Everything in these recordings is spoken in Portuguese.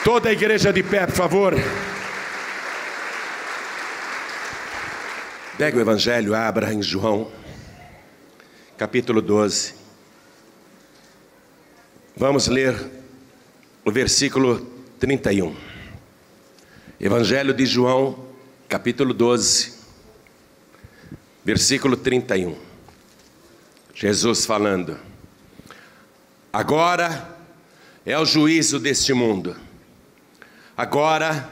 Toda a igreja de pé, por favor. Pega o evangelho, abra em João, capítulo 12. Vamos ler o versículo 31. Evangelho de João, capítulo 12, versículo 31. Jesus falando: agora é o juízo deste mundo. Agora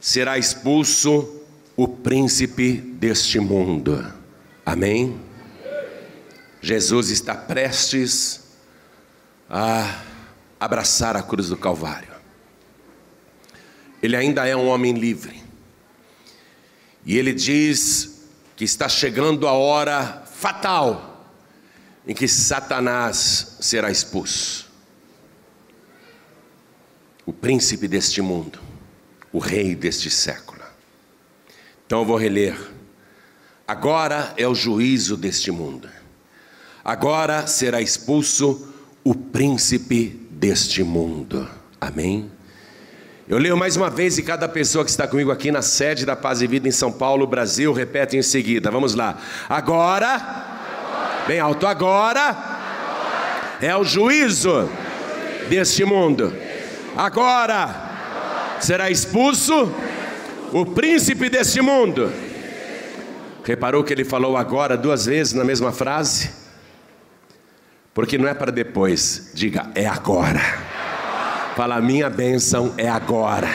será expulso o príncipe deste mundo. Amém? Jesus está prestes a abraçar a cruz do Calvário. Ele ainda é um homem livre. E ele diz que está chegando a hora fatal em que Satanás será expulso. O príncipe deste mundo, o rei deste século. Então eu vou reler. Agora é o juízo deste mundo. Agora será expulso o príncipe deste mundo. Amém? Eu leio mais uma vez e cada pessoa que está comigo aqui na sede da Paz e Vida em São Paulo, Brasil, repete em seguida. Vamos lá. Agora, bem alto, agora é o juízo deste mundo. Agora será expulso o príncipe deste mundo. Reparou que ele falou agora duas vezes na mesma frase? Porque não é para depois. Diga, é agora. Fala, minha bênção é agora.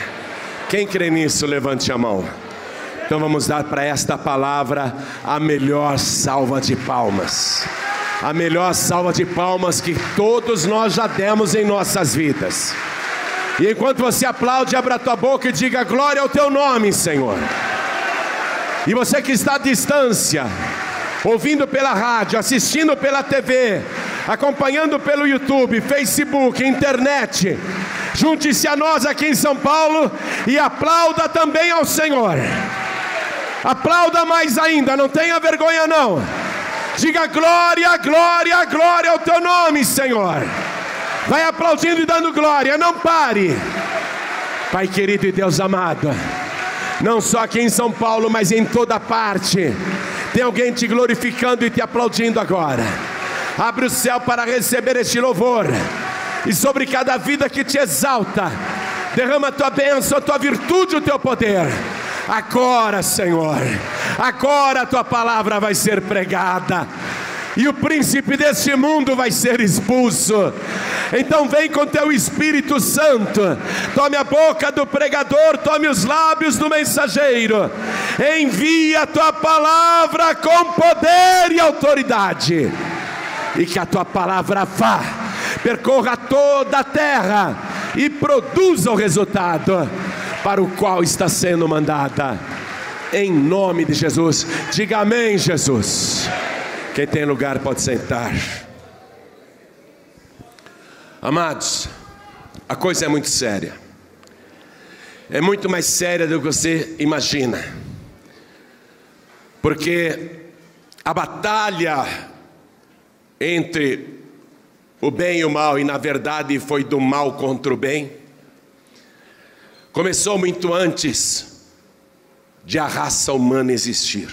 Quem crê nisso, levante a mão. Então vamos dar para esta palavra a melhor salva de palmas. A melhor salva de palmas que todos nós já demos em nossas vidas. E enquanto você aplaude, abra a tua boca e diga glória ao teu nome, Senhor. E você que está à distância, ouvindo pela rádio, assistindo pela TV, acompanhando pelo YouTube, Facebook, internet, junte-se a nós aqui em São Paulo e aplauda também ao Senhor. Aplauda mais ainda, não tenha vergonha não. Diga glória, glória, glória ao teu nome, Senhor. Vai aplaudindo e dando glória, não pare. Pai querido e Deus amado, não só aqui em São Paulo, mas em toda parte, tem alguém te glorificando e te aplaudindo agora. Abre o céu para receber este louvor. E sobre cada vida que te exalta, derrama a tua bênção, a tua virtude, o teu poder. Agora, Senhor, agora a tua palavra vai ser pregada e o príncipe deste mundo vai ser expulso. Então vem com teu Espírito Santo. Tome a boca do pregador, tome os lábios do mensageiro. Envia a tua palavra com poder e autoridade. E que a tua palavra vá, percorra toda a terra e produza o resultado para o qual está sendo mandada. Em nome de Jesus. Diga amém, Jesus. Quem tem lugar pode sentar. Amados, a coisa é muito séria. É muito mais séria do que você imagina. Porque a batalha entre o bem e o mal, e na verdade foi do mal contra o bem, começou muito antes de a raça humana existir.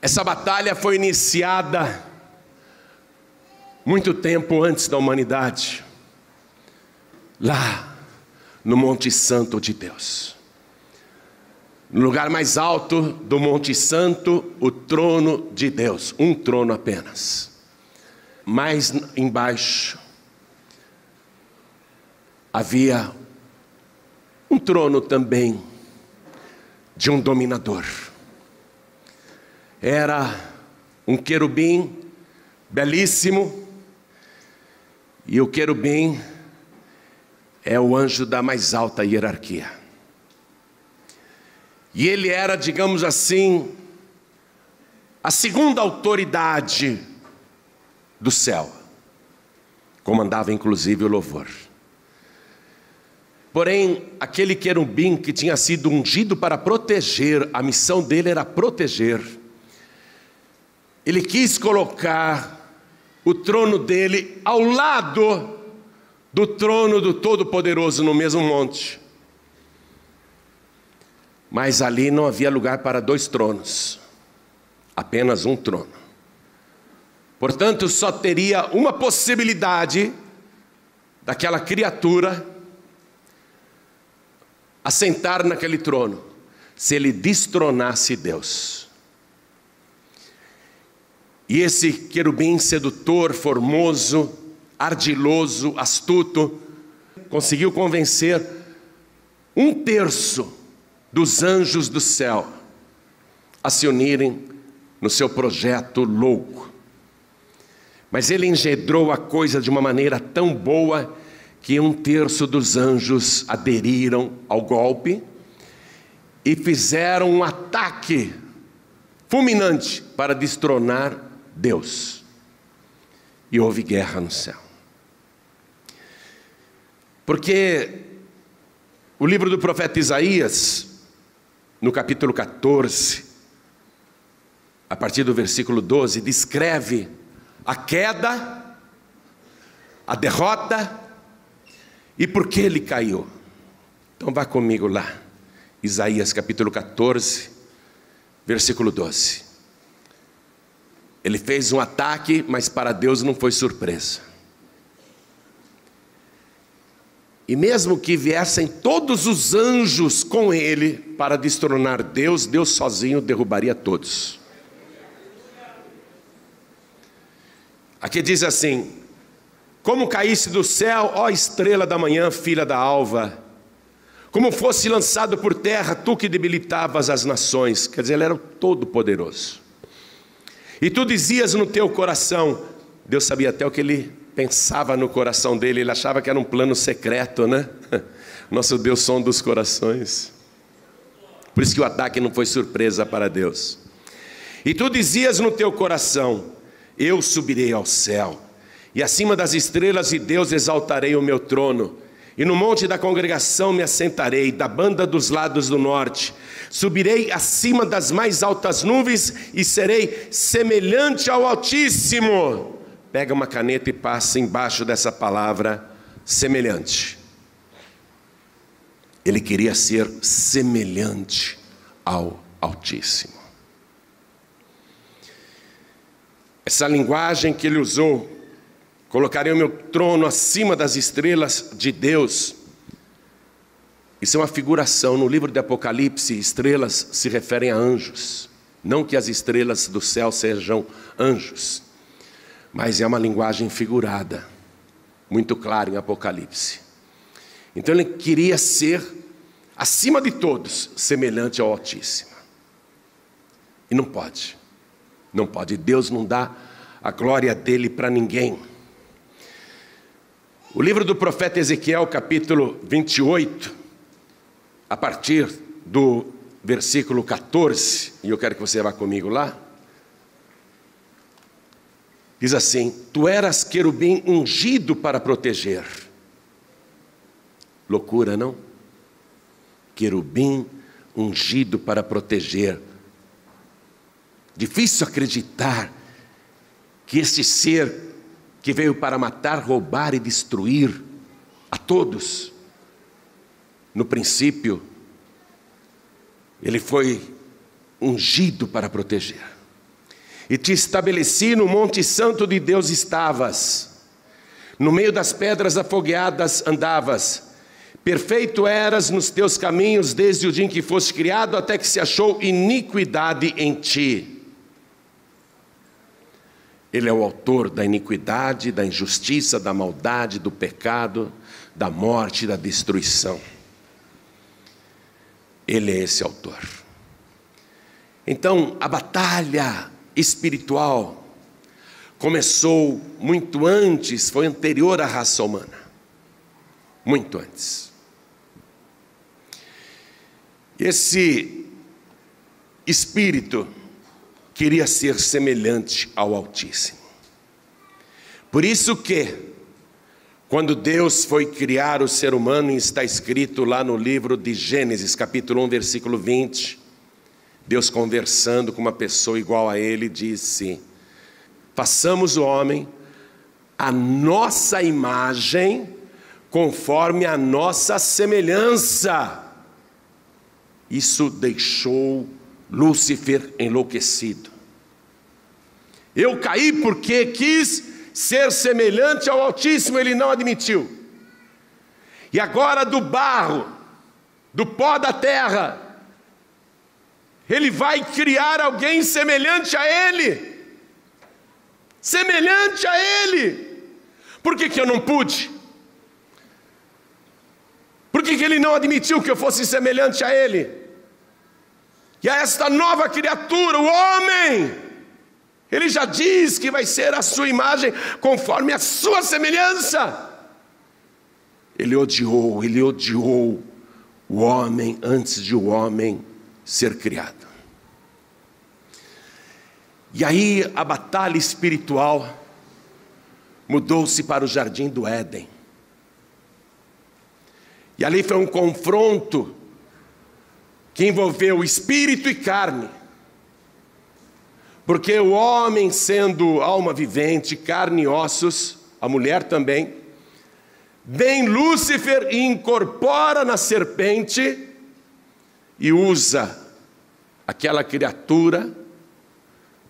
Essa batalha foi iniciada muito tempo antes da humanidade, lá no Monte Santo de Deus. No lugar mais alto do Monte Santo, o trono de Deus, um trono apenas. Mais embaixo havia um trono também de um dominador. Era um querubim belíssimo, e o querubim é o anjo da mais alta hierarquia. E ele era, digamos assim, a segunda autoridade do céu. Comandava inclusive o louvor. Porém, aquele querubim que tinha sido ungido para proteger, a missão dele era proteger. Ele quis colocar o trono dele ao lado do trono do Todo-Poderoso no mesmo monte. Mas ali não havia lugar para 2 tronos, apenas um trono. Portanto, só teria uma possibilidade daquela criatura assentar naquele trono, se ele destronasse Deus. E esse querubim sedutor, formoso, ardiloso, astuto, conseguiu convencer 1/3 dos anjos do céu a se unirem no seu projeto louco. Mas ele engendrou a coisa de uma maneira tão boa que 1/3 dos anjos aderiram ao golpe e fizeram um ataque fulminante para destronar Deus. E houve guerra no céu. Porque o livro do profeta Isaías, no capítulo 14, a partir do versículo 12, descreve a queda, a derrota e por que ele caiu. Então vá comigo lá, Isaías capítulo 14, versículo 12. Ele fez um ataque, mas para Deus não foi surpresa. E mesmo que viessem todos os anjos com ele para destronar Deus, Deus sozinho derrubaria todos. Aqui diz assim: como caísse do céu, ó estrela da manhã, filha da alva, como fosse lançado por terra, tu que debilitavas as nações. Quer dizer, ele era o todo-poderoso. E tu dizias no teu coração, Deus sabia até o que ele pensava no coração dele, ele achava que era um plano secreto, né? Nosso Deus sonda os corações. Por isso que o ataque não foi surpresa para Deus. E tu dizias no teu coração, eu subirei ao céu, e acima das estrelas de Deus exaltarei o meu trono, e no monte da congregação me assentarei, da banda dos lados do norte. Subirei acima das mais altas nuvens e serei semelhante ao Altíssimo. Pega uma caneta e passa embaixo dessa palavra, semelhante. Ele queria ser semelhante ao Altíssimo. Essa linguagem que ele usou, colocarei o meu trono acima das estrelas de Deus. Isso é uma figuração. No livro de Apocalipse, estrelas se referem a anjos. Não que as estrelas do céu sejam anjos, mas é uma linguagem figurada, muito clara em Apocalipse. Então ele queria ser, acima de todos, semelhante ao Altíssimo. E não pode. Não pode. Deus não dá a glória dele para ninguém. O livro do profeta Ezequiel, capítulo 28, a partir do versículo 14, e eu quero que você vá comigo lá, diz assim: tu eras querubim ungido para proteger. Loucura, não? Querubim ungido para proteger. Difícil acreditar que este ser que veio para matar, roubar e destruir a todos, no princípio, ele foi ungido para proteger. E te estabeleci no monte santo de Deus estavas, no meio das pedras afogueadas andavas, perfeito eras nos teus caminhos desde o dia em que foste criado, até que se achou iniquidade em ti. Ele é o autor da iniquidade, da injustiça, da maldade, do pecado, da morte, da destruição. Ele é esse autor. Então, a batalha espiritual começou muito antes, foi anterior à raça humana. Muito antes. Esse espírito queria ser semelhante ao Altíssimo. Por isso que, quando Deus foi criar o ser humano, e está escrito lá no livro de Gênesis, capítulo 1, versículo 20, Deus conversando com uma pessoa igual a ele, disse: façamos o homem a nossa imagem, conforme a nossa semelhança. Isso deixou Lúcifer enlouquecido. Eu caí porque quis ser semelhante ao Altíssimo, ele não admitiu. E agora do barro, do pó da terra, ele vai criar alguém semelhante a ele. Semelhante a ele. Por que eu não pude? Por que ele não admitiu que eu fosse semelhante a ele? E a esta nova criatura, o homem, ele já diz que vai ser a sua imagem, conforme a sua semelhança. Ele odiou o homem antes de o homem ser criado. E aí a batalha espiritual mudou-se para o jardim do Éden. E ali foi um confronto que envolveu espírito e carne. Porque o homem, sendo alma vivente, carne e ossos, a mulher também, vem Lúcifer e incorpora na serpente e usa aquela criatura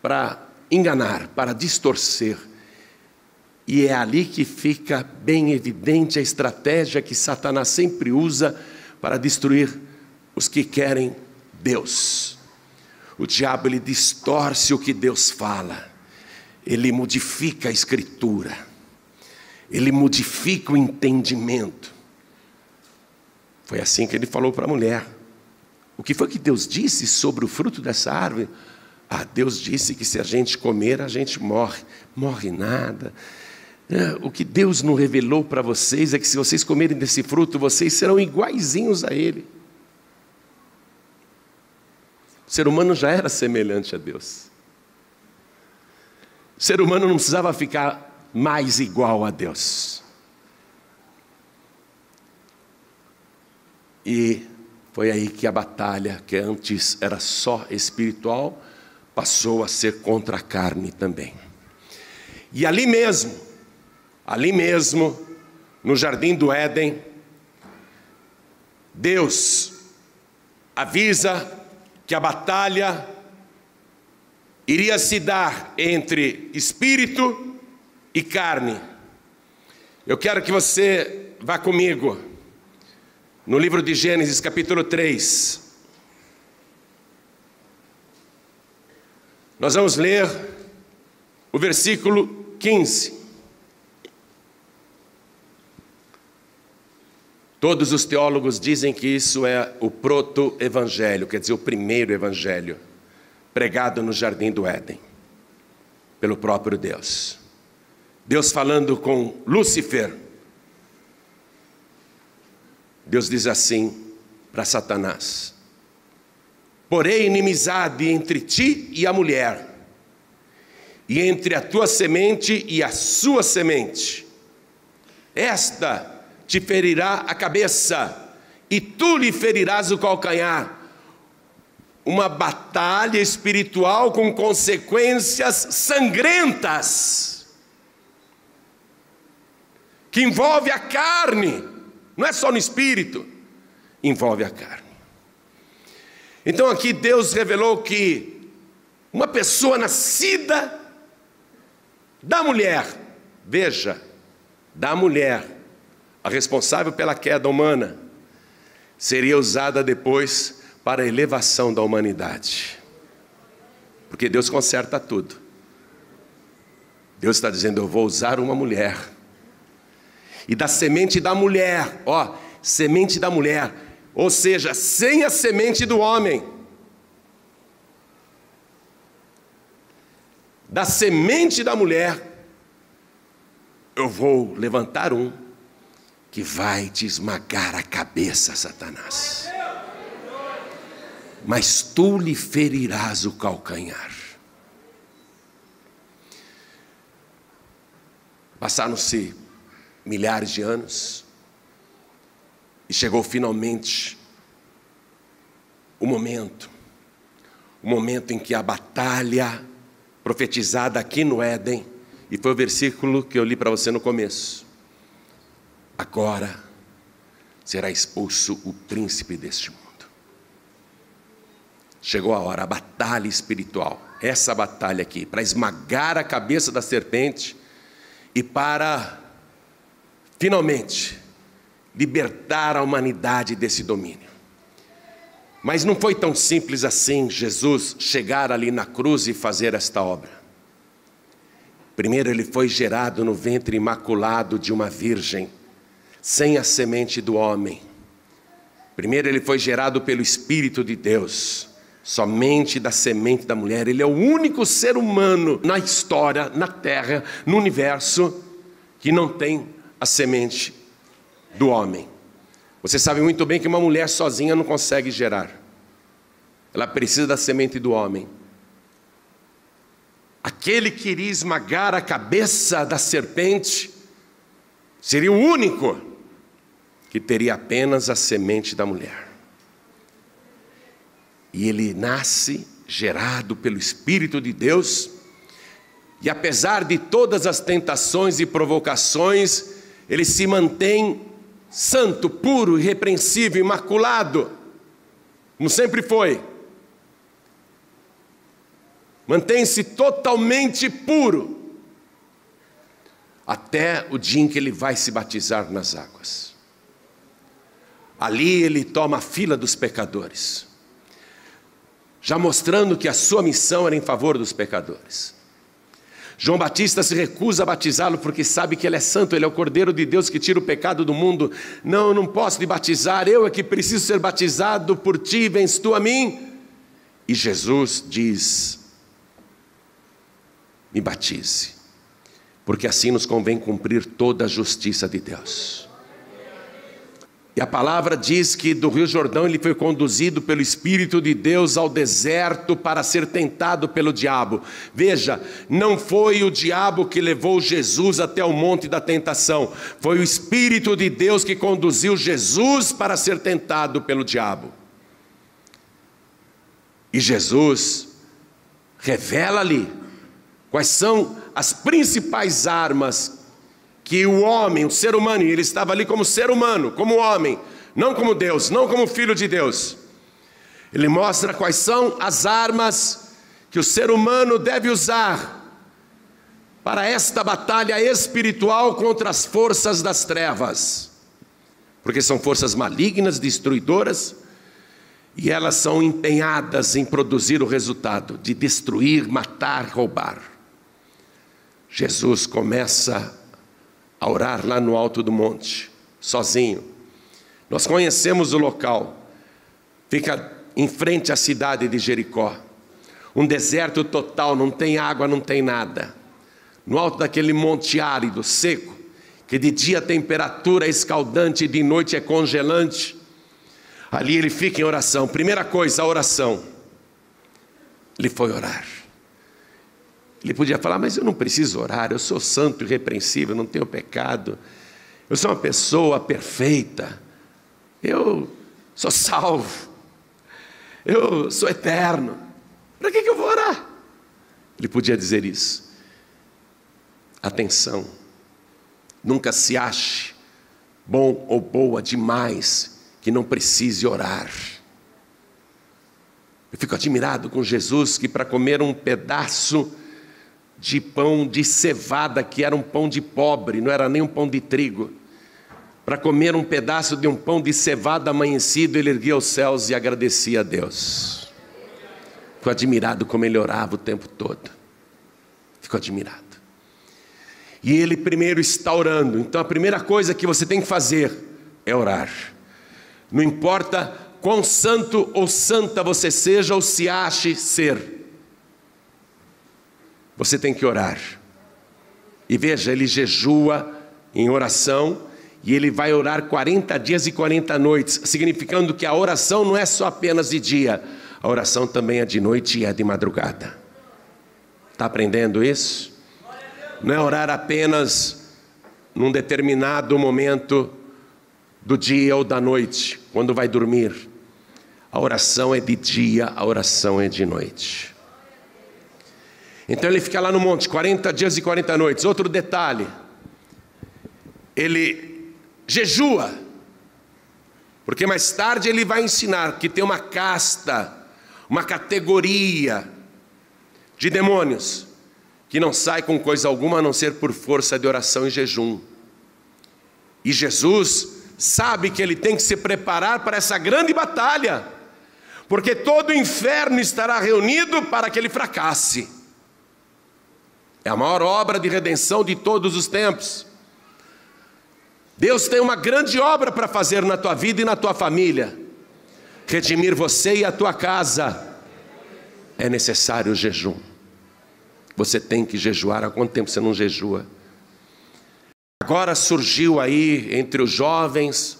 para enganar, para distorcer. E é ali que fica bem evidente a estratégia que Satanás sempre usa para destruir os que querem Deus. O diabo, ele distorce o que Deus fala, ele modifica a escritura, ele modifica o entendimento. Foi assim que ele falou para a mulher. O que foi que Deus disse sobre o fruto dessa árvore? Deus disse que se a gente comer, a gente morre. Morre nada. O que Deus não revelou para vocês é que se vocês comerem desse fruto, vocês serão iguaizinhos a Ele. O ser humano já era semelhante a Deus. O ser humano não precisava ficar mais igual a Deus. E foi aí que a batalha, que antes era só espiritual, passou a ser contra a carne também. E ali mesmo, no jardim do Éden, Deus avisa que a batalha iria se dar entre espírito e carne. Eu quero que você vá comigo no livro de Gênesis, capítulo 3. Nós vamos ler o versículo 15. Todos os teólogos dizem que isso é o proto-evangelho, quer dizer, o primeiro evangelho, pregado no jardim do Éden, pelo próprio Deus. Deus falando com Lúcifer. Deus diz assim para Satanás: porém inimizade entre ti e a mulher, e entre a tua semente e a sua semente. Esta te ferirá a cabeça, e tu lhe ferirás o calcanhar. Uma batalha espiritual com consequências sangrentas, que envolve a carne, não é só no espírito, envolve a carne. Então aqui Deus revelou que uma pessoa nascida da mulher, veja, da mulher, a responsável pela queda humana, seria usada depois para a elevação da humanidade. Porque Deus conserta tudo. Deus está dizendo: eu vou usar uma mulher. E da semente da mulher, semente da mulher, ou seja, sem a semente do homem. Da semente da mulher, eu vou levantar um que vai te esmagar a cabeça, Satanás. Mas tu lhe ferirás o calcanhar. Passaram-se milhares de anos e chegou finalmente o momento em que a batalha profetizada aqui no Éden, e foi o versículo que eu li para você no começo, agora será expulso o príncipe deste mundo. Chegou a hora, a batalha espiritual, essa batalha aqui, para esmagar a cabeça da serpente e para, finalmente, libertar a humanidade desse domínio. Mas não foi tão simples assim Jesus chegar ali na cruz e fazer esta obra. Primeiro ele foi gerado no ventre imaculado de uma virgem, sem a semente do homem. Primeiro ele foi gerado pelo Espírito de Deus, somente da semente da mulher. Ele é o único ser humano na história, na terra, no universo, que não tem a semente do homem. Você sabe muito bem que uma mulher sozinha não consegue gerar. Ela precisa da semente do homem. Aquele que iria esmagar a cabeça da serpente seria o único que teria apenas a semente da mulher. E ele nasce gerado pelo Espírito de Deus, e apesar de todas as tentações e provocações, ele se mantém santo, puro, irrepreensível, imaculado, como sempre foi. Mantém-se totalmente puro, até o dia em que ele vai se batizar nas águas. Ali ele toma a fila dos pecadores, já mostrando que a sua missão era em favor dos pecadores. João Batista se recusa a batizá-lo porque sabe que ele é santo, ele é o Cordeiro de Deus que tira o pecado do mundo. Não, eu não posso te batizar, eu é que preciso ser batizado por ti, vens tu a mim? E Jesus diz: me batize, porque assim nos convém cumprir toda a justiça de Deus. E a palavra diz que do Rio Jordão ele foi conduzido pelo Espírito de Deus ao deserto para ser tentado pelo diabo. Veja, não foi o diabo que levou Jesus até o monte da tentação, foi o Espírito de Deus que conduziu Jesus para ser tentado pelo diabo. E Jesus revela ali quais são as principais armas que o homem, o ser humano, e ele estava ali como ser humano, como homem, não como Deus, não como filho de Deus. Ele mostra quais são as armas que o ser humano deve usar para esta batalha espiritual contra as forças das trevas, porque são forças malignas, destruidoras, e elas são empenhadas em produzir o resultado de destruir, matar, roubar. Jesus começa a orar lá no alto do monte, sozinho. Nós conhecemos o local, fica em frente à cidade de Jericó, um deserto total, não tem água, não tem nada, no alto daquele monte árido, seco, que de dia a temperatura é escaldante e de noite é congelante. Ali ele fica em oração. Primeira coisa, a oração. Ele foi orar. Ele podia falar: mas eu não preciso orar, eu sou santo e irrepreensível, não tenho pecado, eu sou uma pessoa perfeita, eu sou salvo, eu sou eterno, para que eu vou orar? Ele podia dizer isso. Atenção, nunca se ache bom ou boa demais que não precise orar. Eu fico admirado com Jesus, que para comer um pedaço de pão de cevada, que era um pão de pobre, não era nem um pão de trigo, para comer um pedaço de um pão de cevada amanhecido, ele erguia os céus e agradecia a Deus. Fico admirado como ele orava o tempo todo. Fico admirado. E ele primeiro está orando. Então a primeira coisa que você tem que fazer é orar. Não importa quão santo ou santa você seja ou se ache ser, você tem que orar. E veja, ele jejua em oração, e ele vai orar 40 dias e 40 noites, significando que a oração não é só apenas de dia, a oração também é de noite e é de madrugada. Está aprendendo isso? Não é orar apenas num determinado momento do dia ou da noite, quando vai dormir. A oração é de dia, a oração é de noite. Então ele fica lá no monte, 40 dias e 40 noites. Outro detalhe, ele jejua. Porque mais tarde ele vai ensinar que tem uma casta, uma categoria de demônios que não sai com coisa alguma a não ser por força de oração e jejum. E Jesus sabe que ele tem que se preparar para essa grande batalha, porque todo o inferno estará reunido para que ele fracasse. É a maior obra de redenção de todos os tempos. Deus tem uma grande obra para fazer na tua vida e na tua família. Redimir você e a tua casa. É necessário o jejum. Você tem que jejuar. Há quanto tempo você não jejua? Agora surgiu aí entre os jovens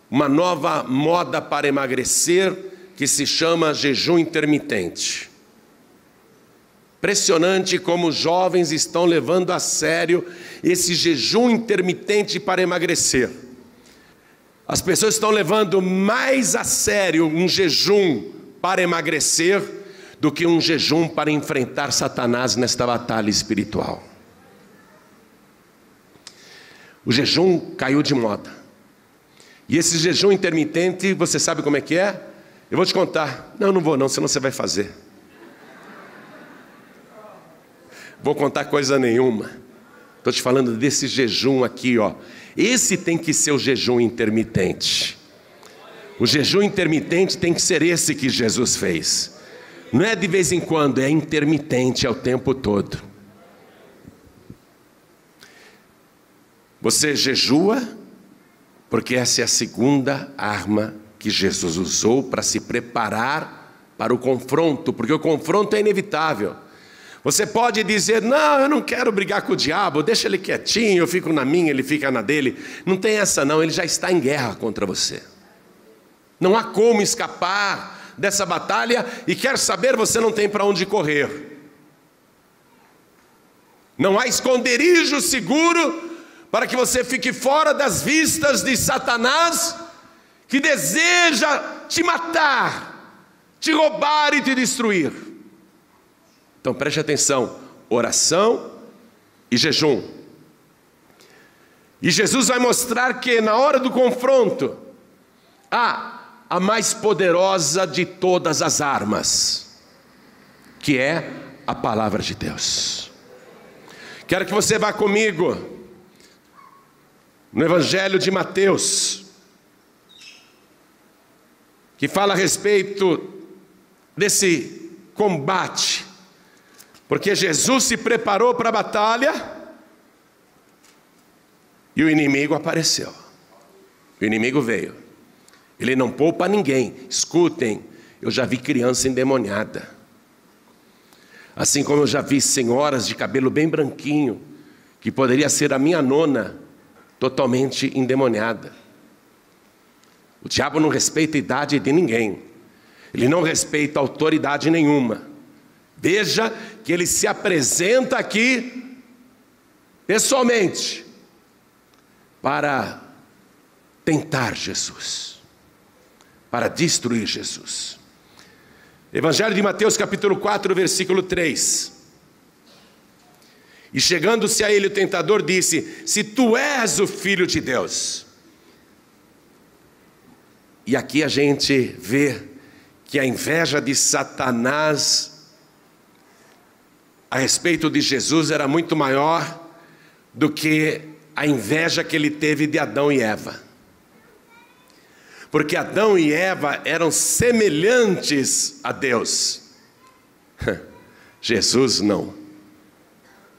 uma nova moda para emagrecer que se chama jejum intermitente. Impressionante como os jovens estão levando a sério esse jejum intermitente para emagrecer. As pessoas estão levando mais a sério um jejum para emagrecer do que um jejum para enfrentar Satanás nesta batalha espiritual. O jejum caiu de moda. E esse jejum intermitente, você sabe como é que é? Eu vou te contar. Não vou não, senão você vai fazer. Vou contar coisa nenhuma. Estou te falando desse jejum aqui, ó. Esse tem que ser o jejum intermitente. O jejum intermitente tem que ser esse que Jesus fez. Não é de vez em quando, é intermitente, é o tempo todo. Você jejua, porque essa é a segunda arma que Jesus usou para se preparar para o confronto, porque o confronto é inevitável. Você pode dizer, não, eu não quero brigar com o diabo, deixa ele quietinho, eu fico na minha, ele fica na dele. Não tem essa não, ele já está em guerra contra você. Não há como escapar dessa batalha e quer saber, você não tem para onde correr. Não há esconderijo seguro para que você fique fora das vistas de Satanás, que deseja te matar, te roubar e te destruir. Então preste atenção, oração e jejum. E Jesus vai mostrar que na hora do confronto, há a mais poderosa de todas as armas, que é a palavra de Deus. Quero que você vá comigo no Evangelho de Mateus, que fala a respeito desse combate, porque Jesus se preparou para a batalha e o inimigo apareceu. O inimigo veio. Ele não poupa ninguém. Escutem, eu já vi criança endemoniada. Assim como eu já vi senhoras de cabelo bem branquinho, que poderia ser a minha nona, totalmente endemoniada. O diabo não respeita a idade de ninguém. Ele não respeita autoridade nenhuma. Veja que ele se apresenta aqui pessoalmente para tentar Jesus, para destruir Jesus. Evangelho de Mateus capítulo 4, versículo 3. E chegando-se a ele o tentador disse, se tu és o Filho de Deus. E aqui a gente vê que a inveja de Satanás a respeito de Jesus era muito maior do que a inveja que ele teve de Adão e Eva. Porque Adão e Eva eram semelhantes a Deus. Jesus não.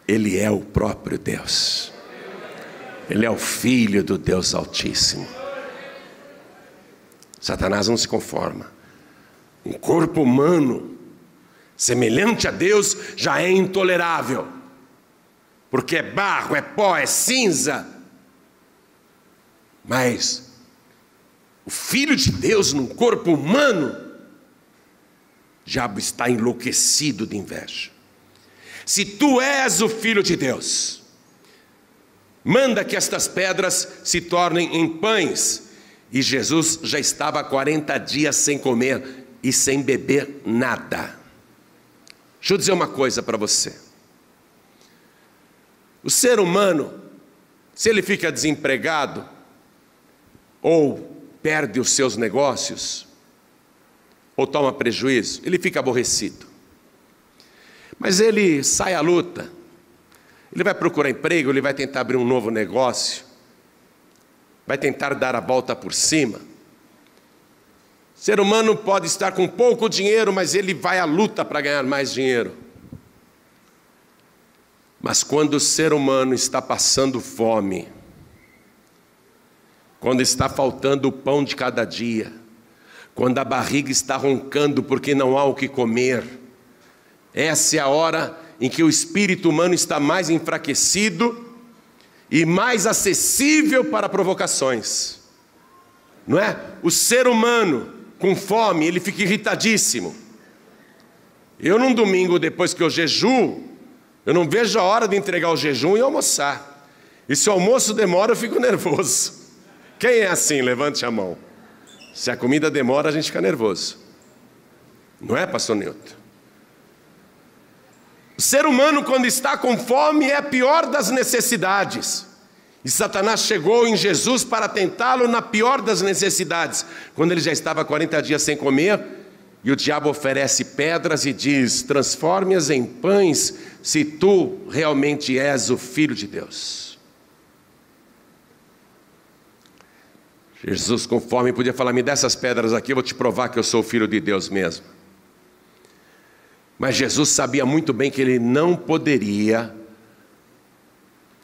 Ele é o próprio Deus. Ele é o Filho do Deus Altíssimo. Satanás não se conforma. Um corpo humano semelhante a Deus já é intolerável, porque é barro, é pó, é cinza. Mas o Filho de Deus num corpo humano, o diabo está enlouquecido de inveja. Se tu és o Filho de Deus, manda que estas pedras se tornem em pães. E Jesus já estava há 40 dias sem comer e sem beber nada. Deixa eu dizer uma coisa para você. O ser humano, se ele fica desempregado, ou perde os seus negócios, ou toma prejuízo, ele fica aborrecido. Mas ele sai à luta, ele vai procurar emprego, ele vai tentar abrir um novo negócio, vai tentar dar a volta por cima. O ser humano pode estar com pouco dinheiro, mas ele vai à luta para ganhar mais dinheiro. Mas quando o ser humano está passando fome, quando está faltando o pão de cada dia, quando a barriga está roncando porque não há o que comer, essa é a hora em que o espírito humano está mais enfraquecido e mais acessível para provocações. Não é? O ser humano com fome, ele fica irritadíssimo. Eu num domingo depois que eu jejuo, eu não vejo a hora de entregar o jejum e almoçar. E se o almoço demora, eu fico nervoso. Quem é assim? Levante a mão. Se a comida demora, a gente fica nervoso. Não é, pastor Nilton? O ser humano, quando está com fome, é a pior das necessidades. E Satanás chegou em Jesus para tentá-lo na pior das necessidades. Quando ele já estava 40 dias sem comer, e o diabo oferece pedras e diz: transforme-as em pães, se tu realmente és o Filho de Deus. Jesus, com fome, podia falar: me dá essas pedras aqui, eu vou te provar que eu sou o Filho de Deus mesmo. Mas Jesus sabia muito bem que ele não poderia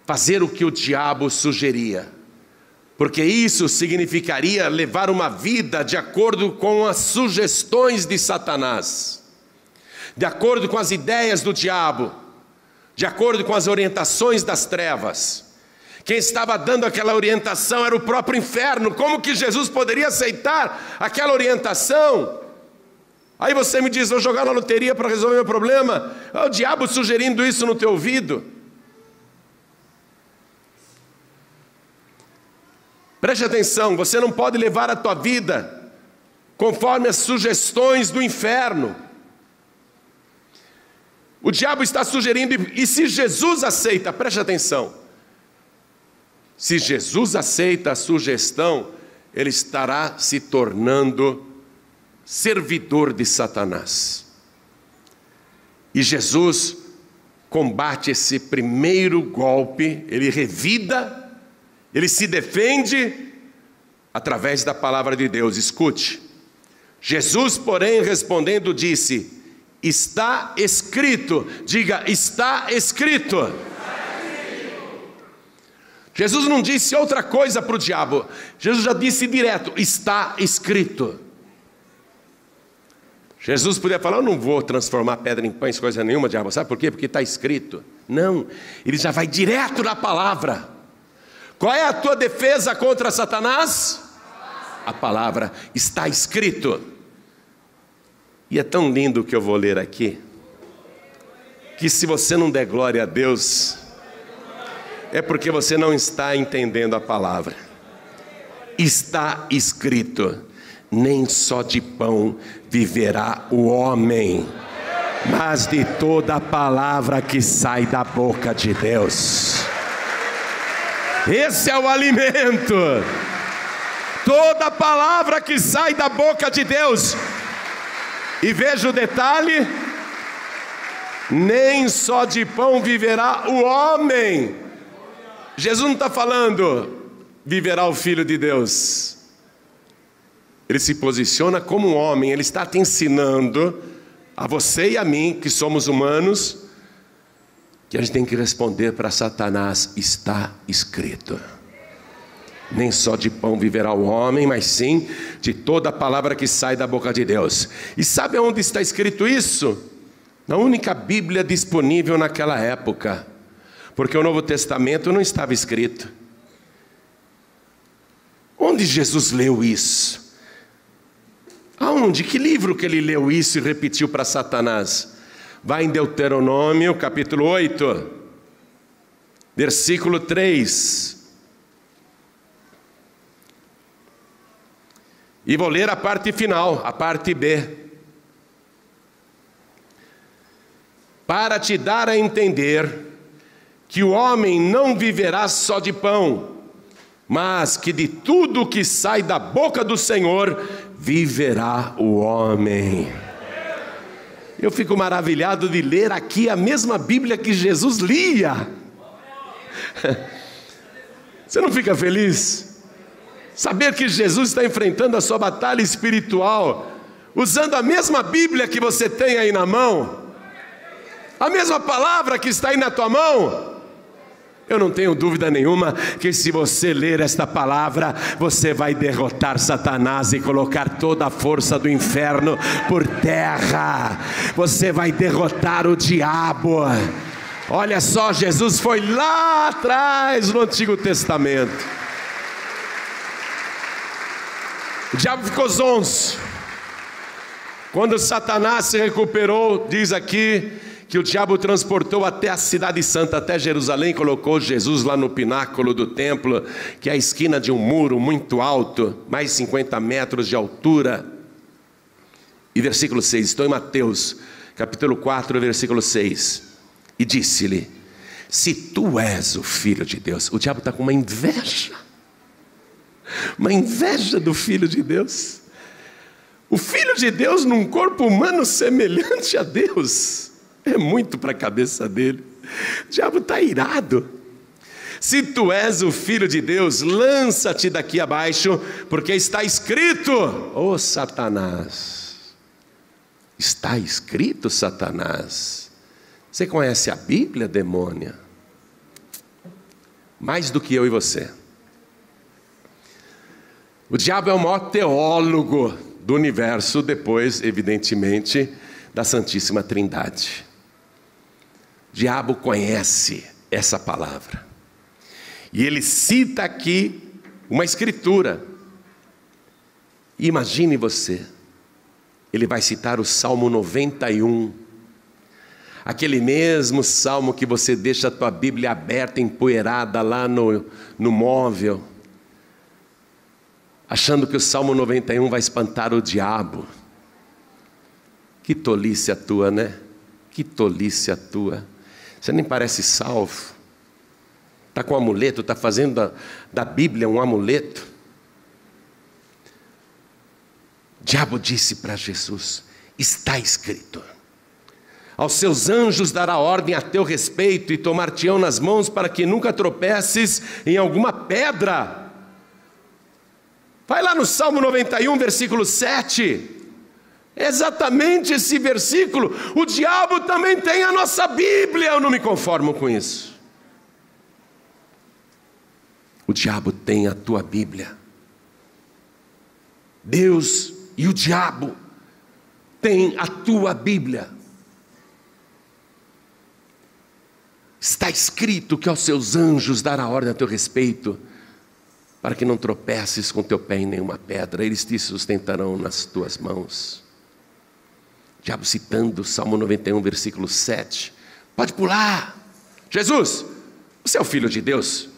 fazer o que o diabo sugeria, porque isso significaria levar uma vida de acordo com as sugestões de Satanás, de acordo com as ideias do diabo, de acordo com as orientações das trevas. Quem estava dando aquela orientação era o próprio inferno. Como que Jesus poderia aceitar aquela orientação? Aí você me diz: vou jogar na loteria para resolver meu problema. É o diabo sugerindo isso no teu ouvido. Preste atenção, você não pode levar a tua vida conforme as sugestões do inferno. O diabo está sugerindo, e se Jesus aceita, preste atenção, se Jesus aceita a sugestão, ele estará se tornando servidor de Satanás. E Jesus combate esse primeiro golpe, ele revida, ele se defende através da palavra de Deus. Escute, Jesus, porém, respondendo, disse: está escrito. Diga: está escrito. Jesus não disse outra coisa para o diabo, Jesus já disse direto: está escrito. Jesus podia falar: eu não vou transformar pedra em pães, coisa nenhuma, diabo. Sabe por quê? Porque está escrito. Não, ele já vai direto na palavra. Qual é a tua defesa contra Satanás? A palavra. Está escrito. E é tão lindo o que eu vou ler aqui, que se você não der glória a Deus, é porque você não está entendendo a palavra. Está escrito: nem só de pão viverá o homem, mas de toda a palavra que sai da boca de Deus. Esse é o alimento. Toda palavra que sai da boca de Deus. E veja o detalhe: nem só de pão viverá o homem. Jesus não está falando viverá o Filho de Deus. Ele se posiciona como um homem. Ele está te ensinando, a você e a mim, que somos humanos, que a gente tem que responder para Satanás: está escrito. Nem só de pão viverá o homem, mas sim de toda a palavra que sai da boca de Deus. E sabe onde está escrito isso? Na única Bíblia disponível naquela época, porque o Novo Testamento não estava escrito. Onde Jesus leu isso? Aonde? Que livro que ele leu isso e repetiu para Satanás? Vai em Deuteronômio, capítulo 8, versículo 3. E vou ler a parte final, a parte B. Para te dar a entender que o homem não viverá só de pão, mas que de tudo que sai da boca do Senhor viverá o homem. Eu fico maravilhado de ler aqui a mesma Bíblia que Jesus lia. Você não fica feliz? Saber que Jesus está enfrentando a sua batalha espiritual, usando a mesma Bíblia que você tem aí na mão, a mesma palavra que está aí na tua mão. Eu não tenho dúvida nenhuma que se você ler esta palavra, você vai derrotar Satanás e colocar toda a força do inferno por terra. Você vai derrotar o diabo. Olha só, Jesus foi lá atrás no Antigo Testamento. O diabo ficou zonzo. Quando Satanás se recuperou, diz aqui que o diabo transportou até a cidade santa, até Jerusalém, colocou Jesus lá no pináculo do templo, que é a esquina de um muro muito alto, mais de 50 metros de altura. E versículo 6, estou em Mateus, capítulo 4, versículo 6. E disse-lhe: se tu és o Filho de Deus. O diabo está com uma inveja do Filho de Deus. O Filho de Deus num corpo humano semelhante a Deus. É muito para a cabeça dele. O diabo está irado. Se tu és o Filho de Deus, lança-te daqui abaixo, porque está escrito. Ô Satanás, está escrito, Satanás. Você conhece a Bíblia, demônia? Mais do que eu e você. O diabo é o maior teólogo do universo, depois, evidentemente, da Santíssima Trindade. O diabo conhece essa palavra. E ele cita aqui uma escritura. Imagine você, ele vai citar o Salmo 91. Aquele mesmo salmo que você deixa a tua Bíblia aberta, empoeirada lá no móvel, achando que o Salmo 91 vai espantar o diabo. Que tolice a tua, né? Que tolice a tua. Você nem parece salvo. Está com um amuleto, está fazendo da Bíblia um amuleto. O diabo disse para Jesus: está escrito, aos seus anjos dará ordem a teu respeito, e tomar-te-ão nas mãos para que nunca tropeces em alguma pedra. Vai lá no Salmo 91, versículo 7. Exatamente esse versículo. O diabo também tem a nossa Bíblia. Eu não me conformo com isso. O diabo tem a tua Bíblia. Deus e o diabo têm a tua Bíblia. Está escrito que aos seus anjos dará ordem a teu respeito, para que não tropeces com teu pé em nenhuma pedra. Eles te sustentarão nas tuas mãos. O diabo citando o Salmo 91, versículo 7. Pode pular. Jesus, você é o Filho de Deus.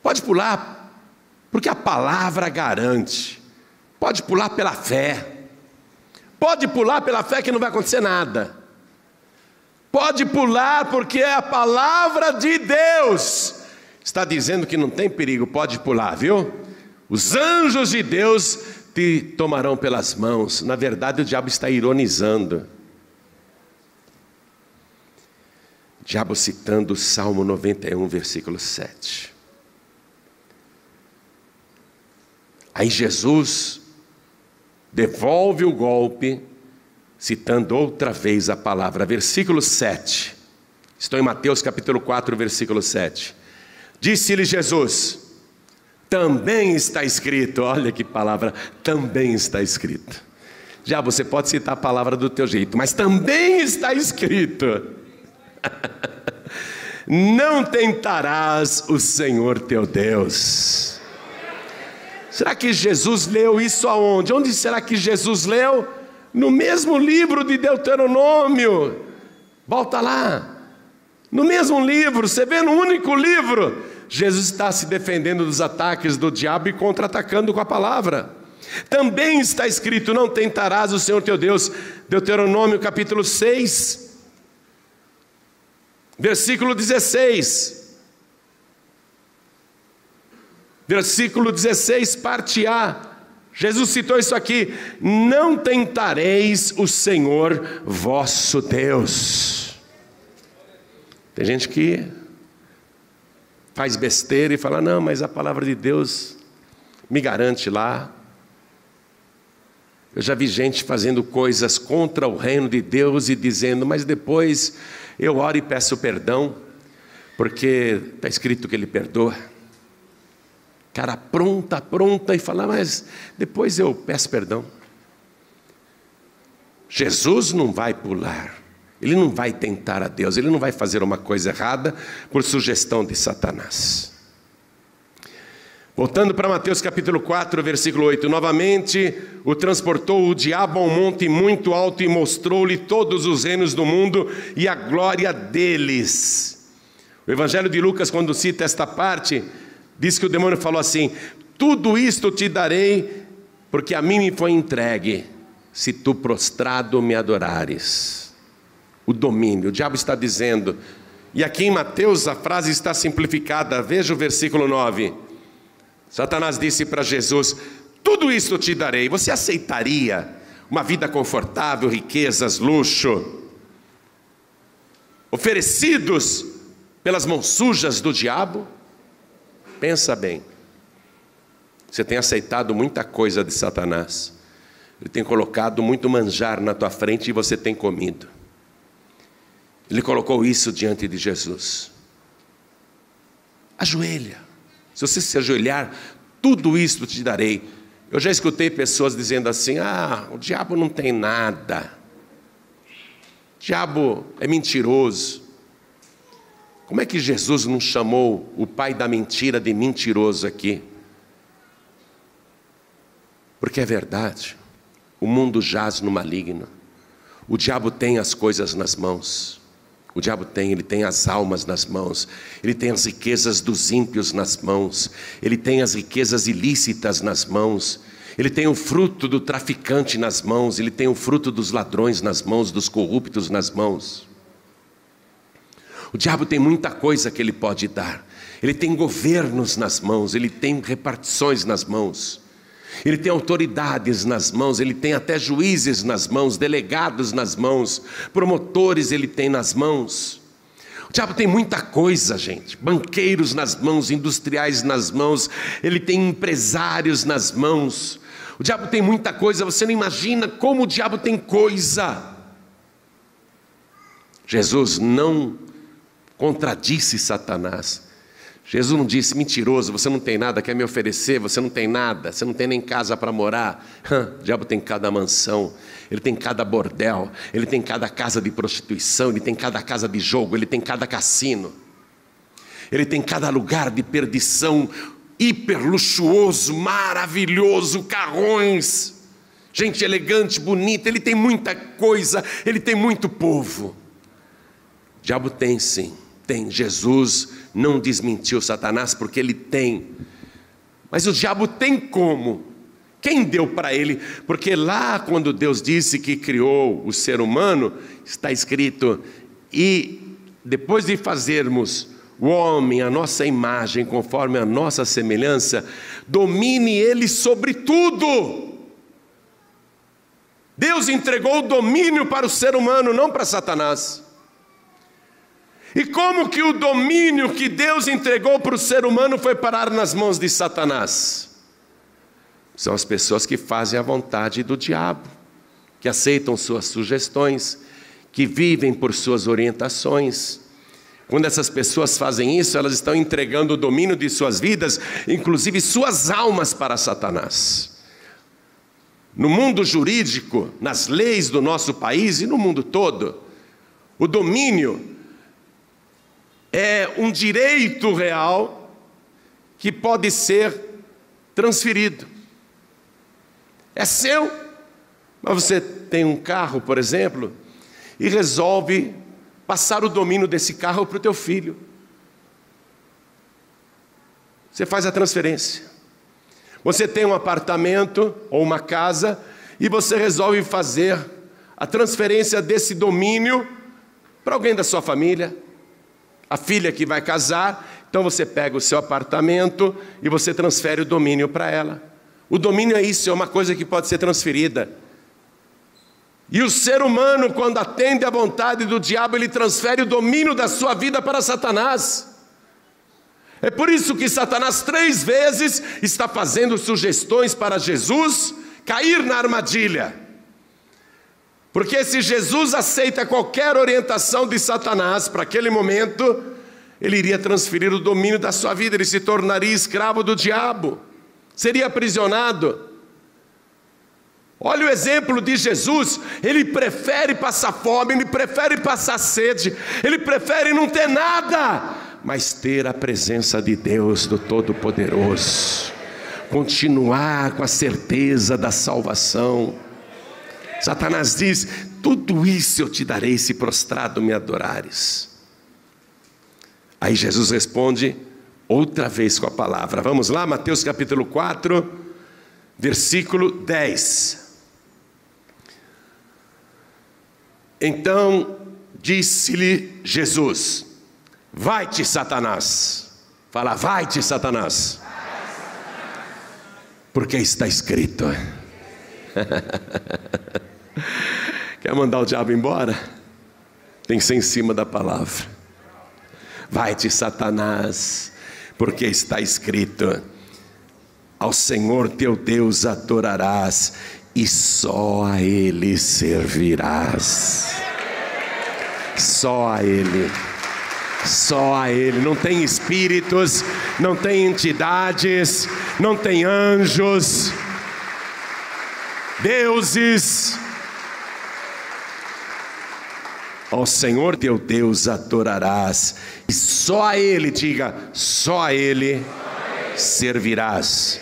Pode pular, porque a palavra garante. Pode pular pela fé. Pode pular pela fé que não vai acontecer nada. Pode pular porque é a palavra de Deus. Está dizendo que não tem perigo, pode pular, viu? Os anjos de Deus te tomarão pelas mãos. Na verdade, o diabo está ironizando. O diabo citando o Salmo 91, versículo 7. Aí Jesus devolve o golpe, citando outra vez a palavra. Versículo 7. Estou em Mateus capítulo 4, versículo 7. Disse-lhe Jesus: também está escrito. Olha que palavra, também está escrito. Já você pode citar a palavra do teu jeito, mas também está escrito: não tentarás o Senhor teu Deus. Será que Jesus leu isso aonde? Onde será que Jesus leu? No mesmo livro de Deuteronômio. Volta lá. No mesmo livro, você vê no único livro, Jesus está se defendendo dos ataques do diabo e contra-atacando com a palavra. Também está escrito: não tentarás o Senhor teu Deus. Deuteronômio capítulo 6, versículo 16. Versículo 16, parte A. Jesus citou isso aqui: não tentareis o Senhor vosso Deus. Tem gente que faz besteira e fala: não, mas a palavra de Deus me garante lá. Eu já vi gente fazendo coisas contra o reino de Deus e dizendo: mas depois eu oro e peço perdão, porque está escrito que Ele perdoa. Cara, pronta e fala: mas depois eu peço perdão. Jesus não vai pular, Ele não vai tentar a Deus, Ele não vai fazer uma coisa errada por sugestão de Satanás. Voltando para Mateus capítulo 4, versículo 8. Novamente o transportou o diabo a um monte muito alto e mostrou-lhe todos os reinos do mundo e a glória deles. O Evangelho de Lucas, quando cita esta parte, diz que o demônio falou assim: tudo isto te darei, porque a mim me foi entregue, se tu prostrado me adorares. O domínio, o diabo está dizendo. E aqui em Mateus a frase está simplificada. Veja o versículo 9. Satanás disse para Jesus: tudo isto te darei. Você aceitaria uma vida confortável, riquezas, luxo, oferecidos pelas mãos sujas do diabo? Pensa bem, você tem aceitado muita coisa de Satanás, ele tem colocado muito manjar na tua frente e você tem comido. Ele colocou isso diante de Jesus. Ajoelha, se você se ajoelhar, tudo isso te darei. Eu já escutei pessoas dizendo assim: o diabo não tem nada, o diabo é mentiroso. Como é que Jesus não chamou o pai da mentira de mentiroso aqui? Porque é verdade, o mundo jaz no maligno. O diabo tem as coisas nas mãos. O diabo ele tem as almas nas mãos. Ele tem as riquezas dos ímpios nas mãos. Ele tem as riquezas ilícitas nas mãos. Ele tem o fruto do traficante nas mãos. Ele tem o fruto dos ladrões nas mãos, dos corruptos nas mãos. O diabo tem muita coisa que ele pode dar. Ele tem governos nas mãos, ele tem repartições nas mãos, ele tem autoridades nas mãos, ele tem até juízes nas mãos, delegados nas mãos, promotores ele tem nas mãos. O diabo tem muita coisa, gente. Banqueiros nas mãos, industriais nas mãos, ele tem empresários nas mãos. O diabo tem muita coisa, você não imagina como o diabo tem coisa. Jesus não contradisse Satanás. Jesus não disse: mentiroso, você não tem nada, quer me oferecer, você não tem nada, você não tem nem casa para morar. O diabo tem cada mansão, ele tem cada bordel, ele tem cada casa de prostituição, ele tem cada casa de jogo, ele tem cada cassino, ele tem cada lugar de perdição, hiper luxuoso, maravilhoso, carrões, gente elegante, bonita, ele tem muita coisa, ele tem muito povo. O diabo tem sim. Tem. Jesus não desmentiu Satanás porque ele tem. Mas o diabo tem como? Quem deu para ele? Porque lá quando Deus disse que criou o ser humano, está escrito: e depois de fazermos o homem à nossa imagem, conforme a nossa semelhança, domine ele sobre tudo. Deus entregou o domínio para o ser humano, não para Satanás. E como que o domínio que Deus entregou para o ser humano foi parar nas mãos de Satanás? São as pessoas que fazem a vontade do diabo, que aceitam suas sugestões, que vivem por suas orientações. Quando essas pessoas fazem isso, elas estão entregando o domínio de suas vidas, inclusive suas almas, para Satanás. No mundo jurídico, nas leis do nosso país e no mundo todo, o domínio é um direito real que pode ser transferido. É seu, mas você tem um carro, por exemplo, e resolve passar o domínio desse carro para o teu filho. Você faz a transferência. Você tem um apartamento ou uma casa e você resolve fazer a transferência desse domínio para alguém da sua família. A filha que vai casar Então você pega o seu apartamento e você transfere o domínio para ela. O domínio é isso, é uma coisa que pode ser transferida. E o ser humano, quando atende à vontade do diabo, ele transfere o domínio da sua vida para Satanás. É por isso que Satanás 3 vezes está fazendo sugestões para Jesus cair na armadilha. Porque se Jesus aceita qualquer orientação de Satanás para aquele momento, ele iria transferir o domínio da sua vida, ele se tornaria escravo do diabo, seria aprisionado. Olha o exemplo de Jesus, ele prefere passar fome, ele prefere passar sede, ele prefere não ter nada, mas ter a presença de Deus, do Todo-Poderoso, continuar com a certeza da salvação. Satanás diz: tudo isso eu te darei se prostrado me adorares. Aí Jesus responde outra vez com a palavra. Vamos lá, Mateus capítulo 4, versículo 10. Então disse-lhe Jesus: vai-te, Satanás. Fala, vai-te, Satanás. Porque está escrito. Quer mandar o diabo embora? Tem que ser em cima da palavra. Vai-te, Satanás, porque está escrito: ao Senhor teu Deus adorarás e só a Ele servirás. Só a Ele. Só a Ele. Não tem espíritos, não tem entidades, não tem anjos, deuses. Ao Senhor teu Deus adorarás e só a Ele, diga, só a Ele servirás.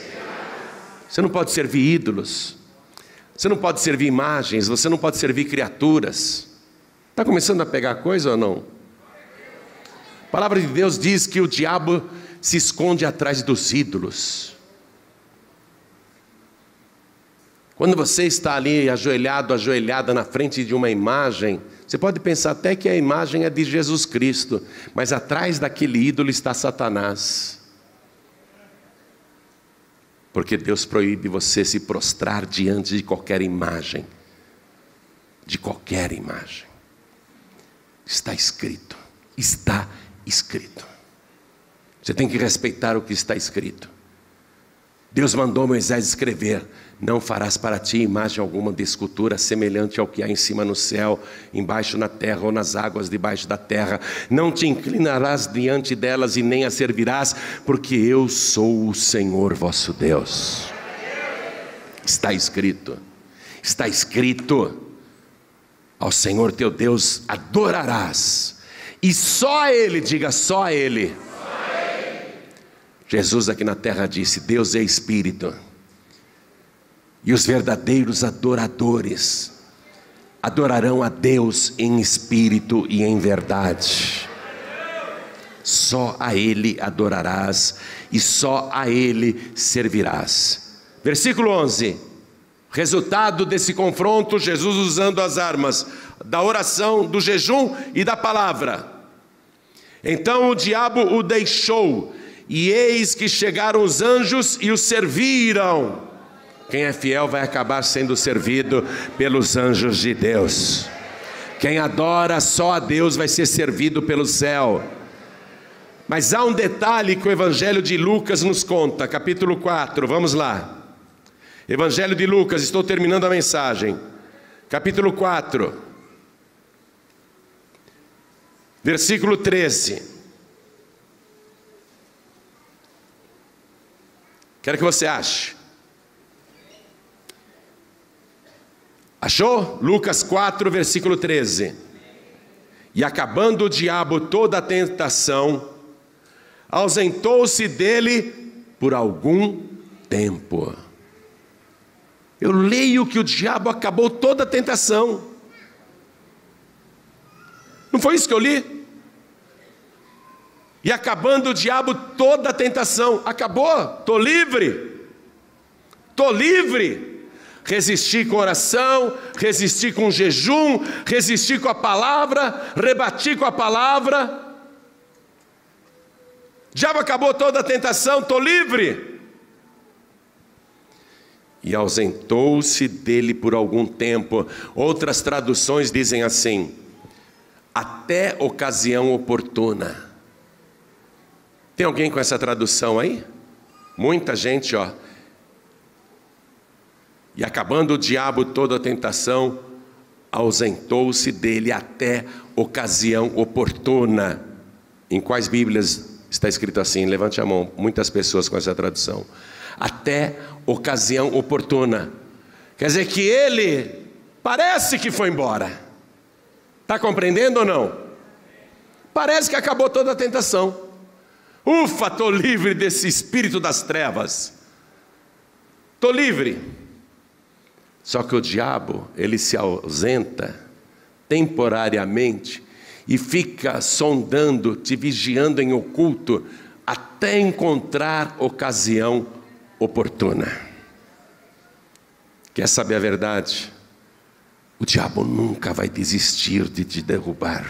Você não pode servir ídolos, você não pode servir imagens, você não pode servir criaturas. Está começando a pegar coisa ou não? A palavra de Deus diz que o diabo se esconde atrás dos ídolos. Quando você está ali ajoelhado, ajoelhada na frente de uma imagem, você pode pensar até que a imagem é de Jesus Cristo, mas atrás daquele ídolo está Satanás. Porque Deus proíbe você se prostrar diante de qualquer imagem. De qualquer imagem. Está escrito. Está escrito. Você tem que respeitar o que está escrito. Deus mandou Moisés escrever: não farás para ti imagem alguma de escultura semelhante ao que há em cima no céu, embaixo na terra ou nas águas debaixo da terra. Não te inclinarás diante delas e nem as servirás, porque eu sou o Senhor vosso Deus. Está escrito. Está escrito: ao Senhor teu Deus adorarás, e só a Ele, diga, só a Ele. Jesus aqui na terra disse: Deus é Espírito, e os verdadeiros adoradores adorarão a Deus em espírito e em verdade. Só a Ele adorarás e só a Ele servirás. Versículo 11. Resultado desse confronto, Jesus usando as armas da oração, do jejum e da palavra. Então o diabo o deixou, e eis que chegaram os anjos e o serviram. Quem é fiel vai acabar sendo servido pelos anjos de Deus. Quem adora só a Deus vai ser servido pelo céu. Mas há um detalhe que o Evangelho de Lucas nos conta, capítulo 4, vamos lá. Evangelho de Lucas, estou terminando a mensagem. Capítulo 4, versículo 13. Quero que você ache. Achou? Lucas 4, versículo 13. E acabando o diabo toda a tentação, ausentou-se dele por algum tempo. Eu leio que o diabo acabou toda a tentação. Não foi isso que eu li? E acabando o diabo toda a tentação. Acabou, estou livre. Estou livre. Resisti com oração, resisti com jejum, resisti com a palavra, rebati com a palavra. diabo acabou toda a tentação, estou livre. E ausentou-se dele por algum tempo. Outras traduções dizem assim: até ocasião oportuna. Tem alguém com essa tradução aí? Muita gente, ó. E acabando o diabo toda a tentação, ausentou-se dele até ocasião oportuna. Em quais Bíblias está escrito assim? Levante a mão. Muitas pessoas com essa tradução. Até ocasião oportuna. Quer dizer que ele parece que foi embora. Está compreendendo ou não? Parece que acabou toda a tentação. Ufa, estou livre desse espírito das trevas. Estou livre. Só que o diabo, ele se ausenta temporariamente e fica sondando, te vigiando em oculto, até encontrar ocasião oportuna. Quer saber a verdade? O diabo nunca vai desistir de te derrubar.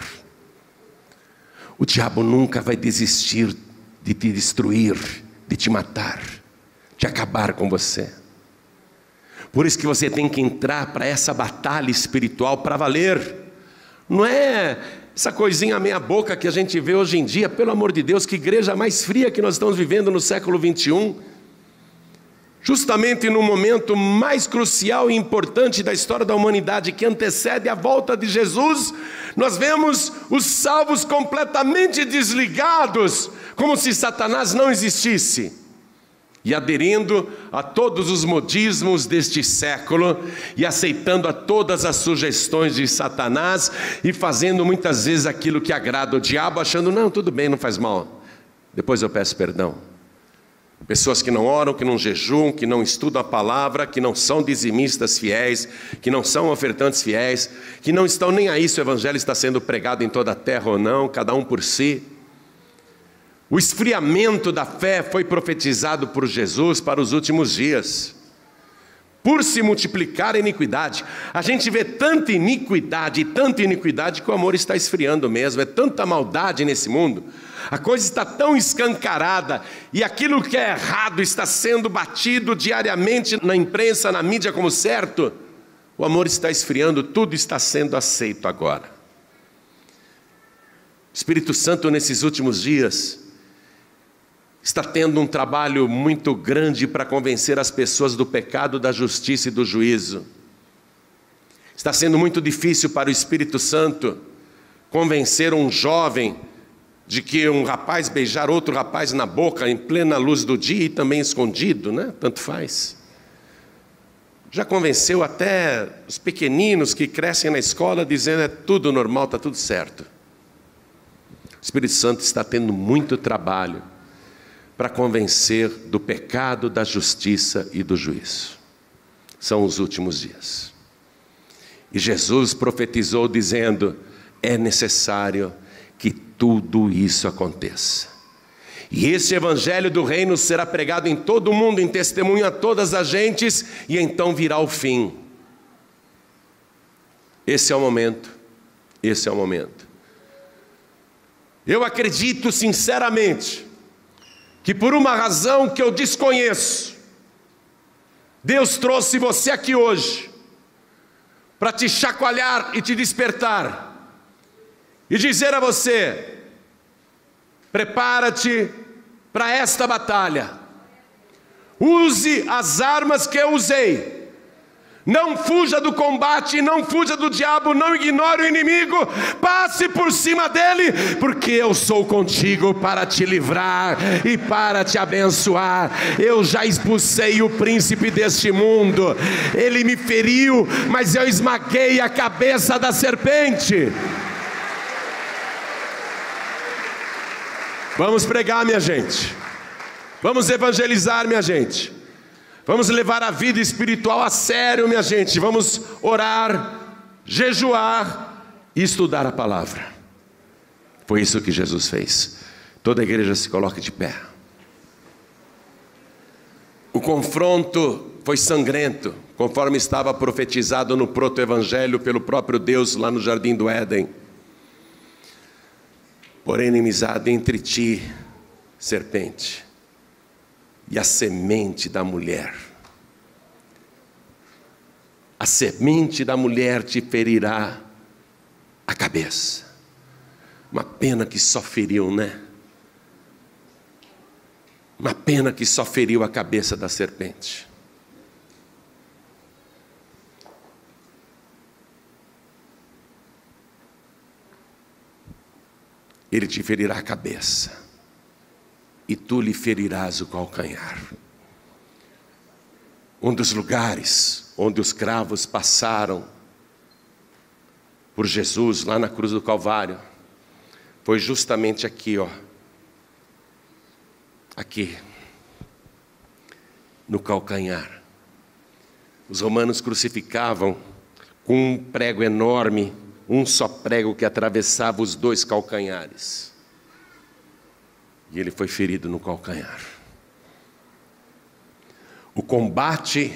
O diabo nunca vai desistir de te destruir, de te matar, de acabar com você. Por isso que você tem que entrar para essa batalha espiritual para valer. Não é essa coisinha meia boca que a gente vê hoje em dia. Pelo amor de Deus, que igreja mais fria que nós estamos vivendo no século 21. Justamente no momento mais crucial e importante da história da humanidade, que antecede a volta de Jesus, nós vemos os salvos completamente desligados, como se Satanás não existisse, e aderindo a todos os modismos deste século, e aceitando a todas as sugestões de Satanás, e fazendo muitas vezes aquilo que agrada o diabo, achando, não, tudo bem, não faz mal, depois eu peço perdão. Pessoas que não oram, que não jejuam, que não estudam a palavra, que não são dizimistas fiéis, que não são ofertantes fiéis, que não estão nem aí se o evangelho está sendo pregado em toda a terra ou não, cada um por si. O esfriamento da fé foi profetizado por Jesus para os últimos dias. Por se multiplicar a iniquidade. A gente vê tanta iniquidade que o amor está esfriando mesmo. É tanta maldade nesse mundo. A coisa está tão escancarada e aquilo que é errado está sendo batido diariamente na imprensa, na mídia como certo. O amor está esfriando, tudo está sendo aceito agora. O Espírito Santo nesses últimos dias está tendo um trabalho muito grande para convencer as pessoas do pecado, da justiça e do juízo. Está sendo muito difícil para o Espírito Santo convencer um jovem de que um rapaz beijar outro rapaz na boca em plena luz do dia e também escondido, né? Tanto faz. Já convenceu até os pequeninos que crescem na escola dizendo é tudo normal, está tudo certo. O Espírito Santo está tendo muito trabalho para convencer do pecado, da justiça e do juízo. São os últimos dias. E Jesus profetizou dizendo, é necessário que tudo isso aconteça. E esse evangelho do reino será pregado em todo o mundo, em testemunho a todas as gentes, e então virá o fim. Esse é o momento. Esse é o momento. Eu acredito sinceramente que por uma razão que eu desconheço, Deus trouxe você aqui hoje para te chacoalhar e te despertar e dizer a você, prepara-te para esta batalha, use as armas que eu usei, não fuja do combate, não fuja do diabo, não ignore o inimigo, passe por cima dele, porque eu sou contigo para te livrar e para te abençoar. Eu já expulsei o príncipe deste mundo, ele me feriu, mas eu esmaguei a cabeça da serpente. Vamos pregar, minha gente, vamos evangelizar, minha gente. Vamos levar a vida espiritual a sério, minha gente. Vamos orar, jejuar e estudar a palavra. Foi isso que Jesus fez. Toda a igreja se coloca de pé. O confronto foi sangrento, conforme estava profetizado no proto-evangelho pelo próprio Deus lá no Jardim do Éden. Porém, inimizade entre ti, serpente e a semente da mulher. A semente da mulher te ferirá a cabeça. Uma pena que só feriu, né? Uma pena que só feriu a cabeça da serpente. Ele te ferirá a cabeça, e tu lhe ferirás o calcanhar. Um dos lugares onde os cravos passaram por Jesus, lá na cruz do Calvário, foi justamente aqui, ó. Aqui, no calcanhar. Os romanos crucificavam com um prego enorme, um só prego que atravessava os dois calcanhares. E ele foi ferido no calcanhar. O combate,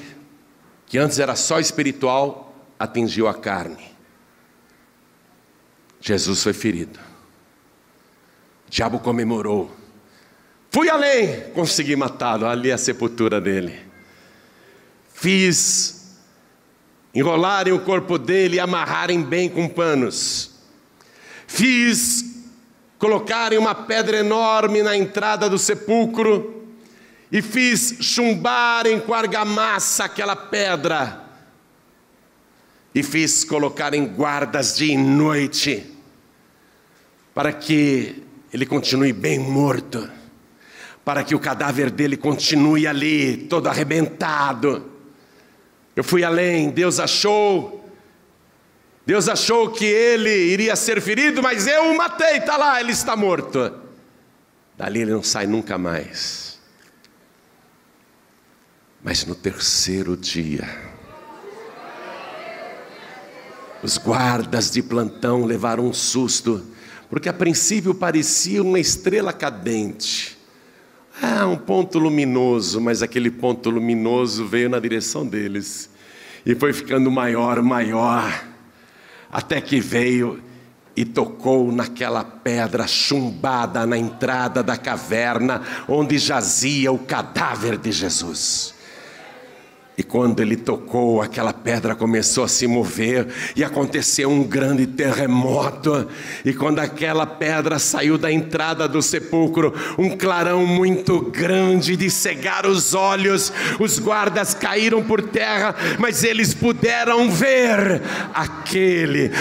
que antes era só espiritual, atingiu a carne. Jesus foi ferido. O diabo comemorou. Fui além, consegui matá-lo, ali é a sepultura dele. Fiz enrolarem o corpo dele e amarrarem bem com panos. Fiz colocarem uma pedra enorme na entrada do sepulcro e fiz chumbarem com argamassa aquela pedra. E fiz colocarem guardas dia e noite para que ele continue bem morto, para que o cadáver dele continue ali, todo arrebentado. Eu fui além, Deus achou que ele iria ser ferido, mas eu o matei, está lá, ele está morto. Dali ele não sai nunca mais. Mas no terceiro dia, os guardas de plantão levaram um susto, porque a princípio parecia uma estrela cadente. Um ponto luminoso, mas aquele ponto luminoso veio na direção deles e foi ficando maior, até que veio e tocou naquela pedra chumbada na entrada da caverna onde jazia o cadáver de Jesus. E quando ele tocou, aquela pedra começou a se mover e aconteceu um grande terremoto. E quando aquela pedra saiu da entrada do sepulcro, um clarão muito grande de cegar os olhos, os guardas caíram por terra, mas eles puderam ver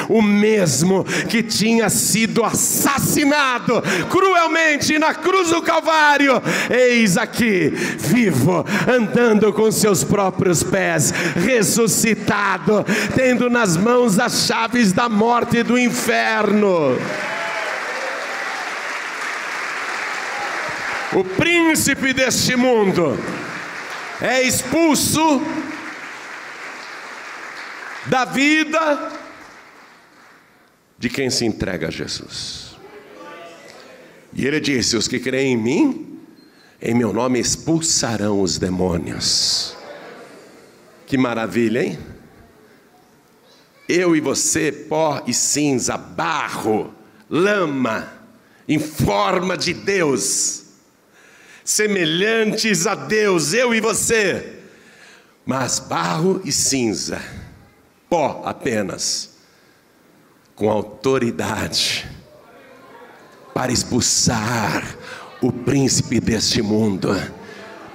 o mesmo que tinha sido assassinado cruelmente na cruz do Calvário. Eis aqui, vivo, andando com seus próprios pés, ressuscitado, tendo nas mãos as chaves da morte e do inferno. O príncipe deste mundo é expulso da vida de quem se entrega a Jesus. E ele disse: os que creem em mim, em meu nome expulsarão os demônios. Que maravilha, hein? Eu e você, pó e cinza, barro, lama, em forma de Deus, semelhantes a Deus, eu e você, mas barro e cinza, pó apenas, com autoridade, para expulsar o príncipe deste mundo.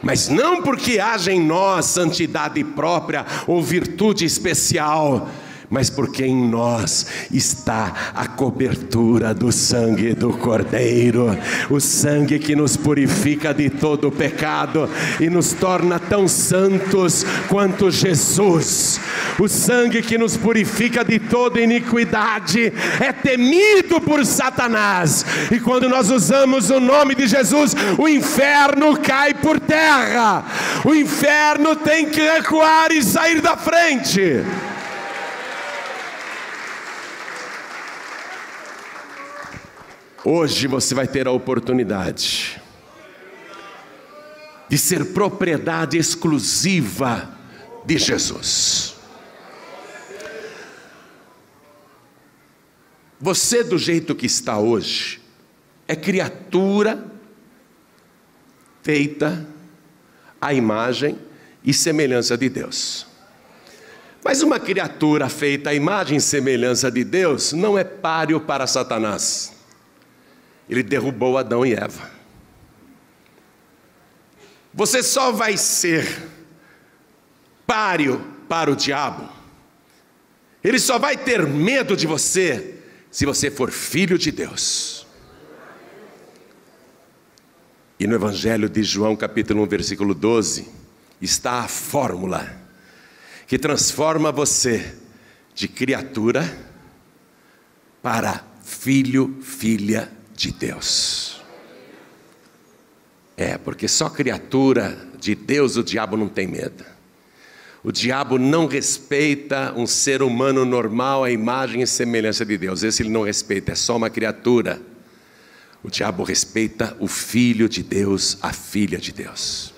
Mas não porque haja em nós santidade própria ou virtude especial, mas porque em nós está a cobertura do sangue do Cordeiro, o sangue que nos purifica de todo o pecado e nos torna tão santos quanto Jesus. O sangue que nos purifica de toda iniquidade é temido por Satanás, e quando nós usamos o nome de Jesus, o inferno cai por terra, o inferno tem que recuar e sair da frente. Hoje você vai ter a oportunidade de ser propriedade exclusiva de Jesus. Você, do jeito que está hoje, é criatura feita à imagem e semelhança de Deus. Mas uma criatura feita à imagem e semelhança de Deus não é páreo para Satanás. Ele derrubou Adão e Eva. Você só vai ser páreo para o diabo. Ele só vai ter medo de você se você for filho de Deus. E no Evangelho de João, capítulo 1, versículo 12, está a fórmula que transforma você de criatura para filho, filha de Deus. Porque só criatura de Deus o diabo não tem medo. O diabo não respeita um ser humano normal à imagem e semelhança de Deus. Esse ele não respeita, é só uma criatura. O diabo respeita o filho de Deus, a filha de Deus.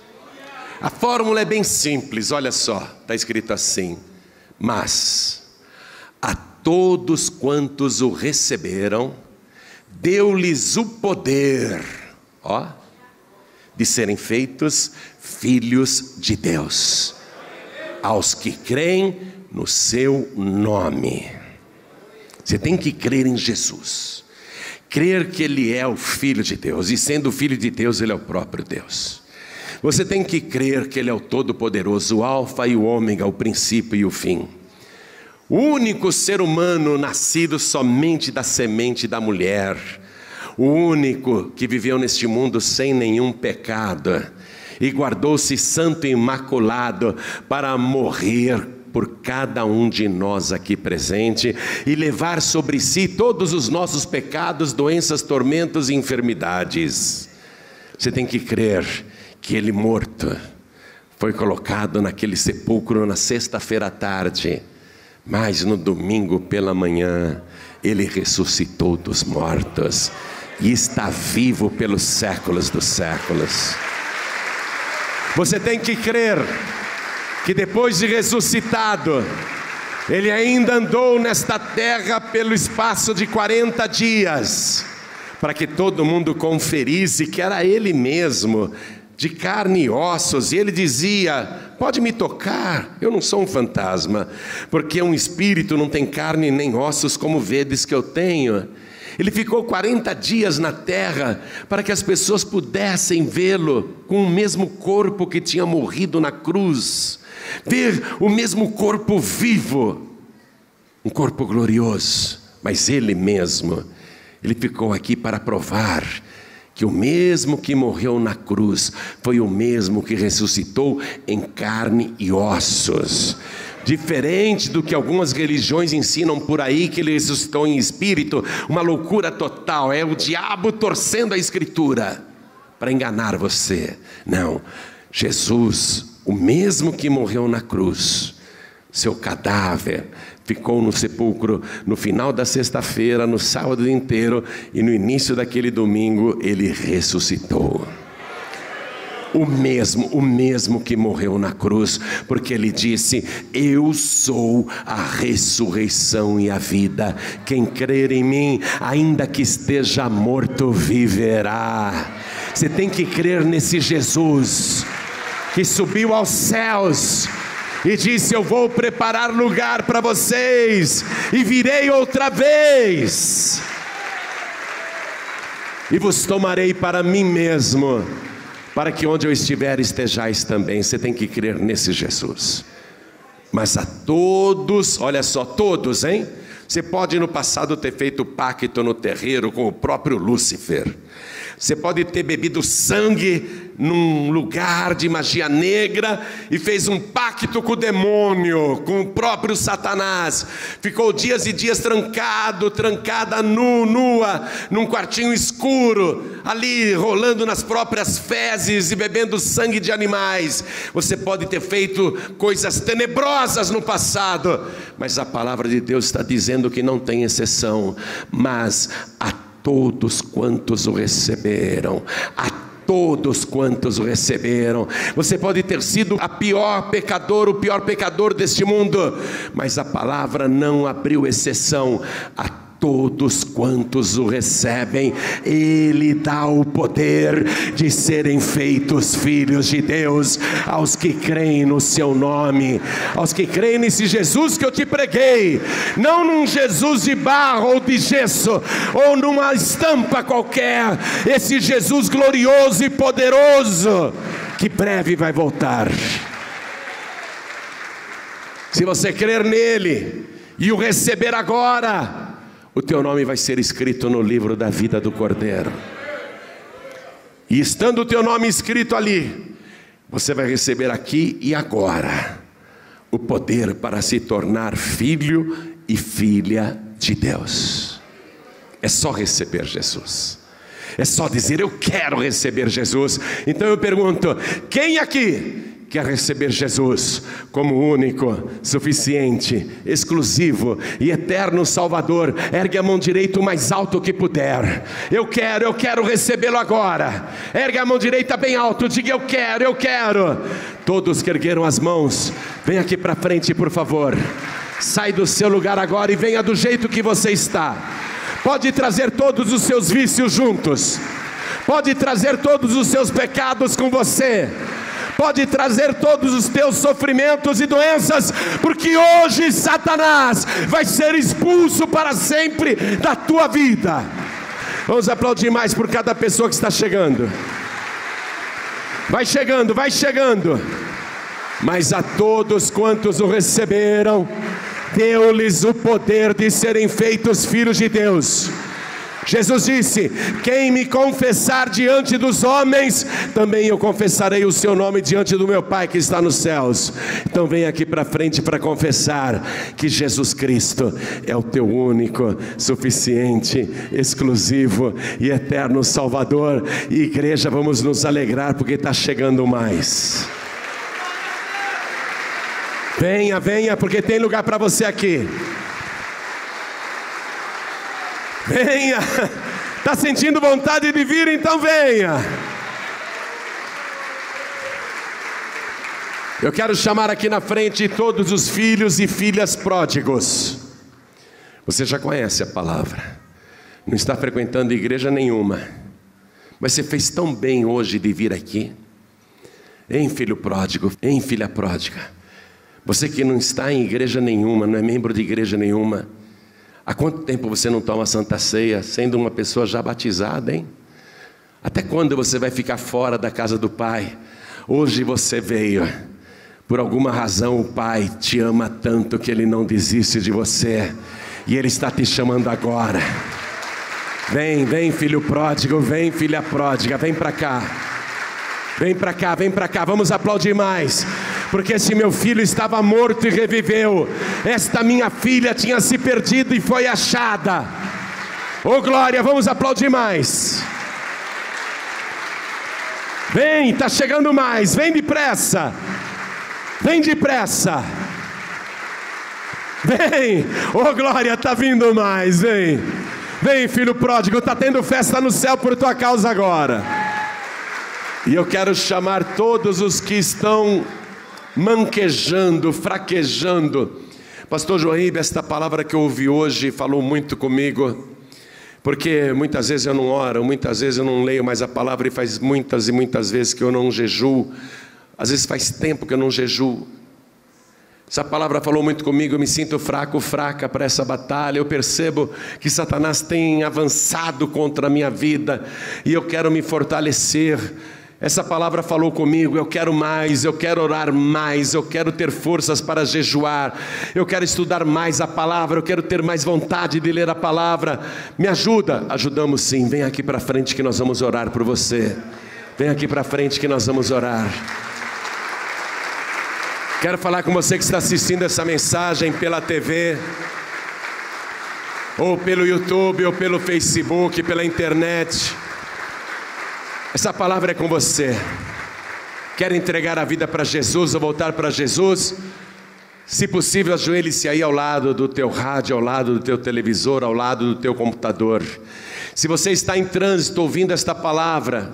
A fórmula é bem simples, olha só, está escrito assim: mas a todos quantos o receberam, deu-lhes o poder, de serem feitos filhos de Deus, aos que creem no seu nome. Você tem que crer em Jesus, crer que Ele é o Filho de Deus, e sendo o Filho de Deus, Ele é o próprio Deus. Você tem que crer que Ele é o Todo-Poderoso, o Alfa e o Ômega, o princípio e o fim. O único ser humano nascido somente da semente da mulher, o único que viveu neste mundo sem nenhum pecado, e guardou-se santo e imaculado para morrer por cada um de nós aqui presente, e levar sobre si todos os nossos pecados, doenças, tormentos e enfermidades. Você tem que crer que Ele morto foi colocado naquele sepulcro na sexta-feira à tarde, mas no domingo pela manhã Ele ressuscitou dos mortos e está vivo pelos séculos dos séculos. Você tem que crer que depois de ressuscitado, Ele ainda andou nesta terra pelo espaço de 40 dias, para que todo mundo conferisse que era Ele mesmo, de carne e ossos. E Ele dizia: pode me tocar, eu não sou um fantasma, porque um espírito não tem carne nem ossos como vedes que eu tenho. Ele ficou 40 dias na terra para que as pessoas pudessem vê-lo com o mesmo corpo que tinha morrido na cruz, ver o mesmo corpo vivo, um corpo glorioso. Mas Ele mesmo, Ele ficou aqui para provar que o mesmo que morreu na cruz foi o mesmo que ressuscitou em carne e ossos. Diferente do que algumas religiões ensinam por aí, que Ele ressuscitou em espírito, uma loucura total, é o diabo torcendo a Escritura para enganar você. Não, Jesus, o mesmo que morreu na cruz, seu cadáver ficou no sepulcro no final da sexta-feira, no sábado inteiro, e no início daquele domingo Ele ressuscitou. O mesmo que morreu na cruz, porque Ele disse: eu sou a ressurreição e a vida, quem crer em mim, ainda que esteja morto, viverá. Você tem que crer nesse Jesus, que subiu aos céus, e disse: eu vou preparar lugar para vocês, e virei outra vez, e vos tomarei para mim mesmo, para que onde eu estiver estejais também. Você tem que crer nesse Jesus. Mas a todos, olha só, todos, hein? Você pode no passado ter feito pacto no terreiro com o próprio Lúcifer. Você pode ter bebido sangue num lugar de magia negra e fez um pacto com o demônio, com o próprio Satanás. Ficou dias e dias trancada nua, num quartinho escuro, ali rolando nas próprias fezes e bebendo sangue de animais. Você pode ter feito coisas tenebrosas no passado, mas a palavra de Deus está dizendo que não tem exceção. Mas a todos quantos o receberam, todos quantos o receberam. Você pode ter sido o pior pecador deste mundo, mas a palavra não abriu exceção. A todos quantos o recebem, Ele dá o poder de serem feitos filhos de Deus, aos que creem no seu nome, aos que creem nesse Jesus que eu te preguei, não num Jesus de barro ou de gesso, ou numa estampa qualquer, esse Jesus glorioso e poderoso, que breve vai voltar. Se você crer nele e o receber agora, o teu nome vai ser escrito no livro da vida do Cordeiro. E estando o teu nome escrito ali, você vai receber aqui e agora o poder para se tornar filho e filha de Deus. É só receber Jesus. É só dizer: eu quero receber Jesus. Então eu pergunto: quem aqui quer receber Jesus como único, suficiente, exclusivo e eterno Salvador? Ergue a mão direita o mais alto que puder. Eu quero recebê-lo agora. Ergue a mão direita bem alto, diga: eu quero. Todos que ergueram as mãos, vem aqui para frente, por favor. Sai do seu lugar agora e venha do jeito que você está. Pode trazer todos os seus vícios juntos, pode trazer todos os seus pecados com você, pode trazer todos os teus sofrimentos e doenças, porque hoje Satanás vai ser expulso para sempre da tua vida. Vamos aplaudir mais por cada pessoa que está chegando. Vai chegando. Mas a todos quantos o receberam, deu-lhes o poder de serem feitos filhos de Deus. Jesus disse: quem me confessar diante dos homens, também eu confessarei o seu nome diante do meu Pai que está nos céus. Então vem aqui para frente para confessar que Jesus Cristo é o teu único, suficiente, exclusivo e eterno Salvador. E igreja, vamos nos alegrar porque está chegando mais. Venha, porque tem lugar para você aqui. Venha. Está sentindo vontade de vir? Então venha. Eu quero chamar aqui na frente todos os filhos e filhas pródigos. Você já conhece a palavra, não está frequentando igreja nenhuma, mas você fez tão bem hoje de vir aqui. Hein, filho pródigo, hein, filha pródiga. Você que não está em igreja nenhuma, não é membro de igreja nenhuma, há quanto tempo você não toma Santa Ceia, sendo uma pessoa já batizada, hein? Até quando você vai ficar fora da casa do Pai? Hoje você veio, por alguma razão o Pai te ama tanto que Ele não desiste de você, e Ele está te chamando agora. Vem filho pródigo, vem filha pródiga, vem para cá. Vem para cá, vamos aplaudir mais. Porque esse meu filho estava morto e reviveu. Esta minha filha tinha se perdido e foi achada. Oh glória, vamos aplaudir mais. Vem, está chegando mais, vem depressa. Vem, oh glória, está vindo mais, vem. Vem filho pródigo, está tendo festa no céu por tua causa agora. E eu quero chamar todos os que estão manquejando, fraquejando. Pastor Joaíbe, esta palavra que eu ouvi hoje falou muito comigo, porque muitas vezes eu não oro, muitas vezes eu não leio mais a palavra, e faz muitas e muitas vezes que eu não jejuo, às vezes faz tempo que eu não jejuo. Essa palavra falou muito comigo, eu me sinto fraca para essa batalha. Eu percebo que Satanás tem avançado contra a minha vida, e eu quero me fortalecer. Essa palavra falou comigo, eu quero mais, eu quero orar mais, eu quero ter forças para jejuar, eu quero estudar mais a palavra, eu quero ter mais vontade de ler a palavra. Me ajuda? Ajudamos sim, vem aqui para frente que nós vamos orar por você. Vem aqui para frente que nós vamos orar. Quero falar com você que está assistindo essa mensagem pela TV, ou pelo YouTube, ou pelo Facebook, pela internet. Essa palavra é com você. Quer entregar a vida para Jesus ou voltar para Jesus? Se possível, ajoelhe-se aí ao lado do teu rádio, ao lado do teu televisor, ao lado do teu computador. Se você está em trânsito ouvindo esta palavra,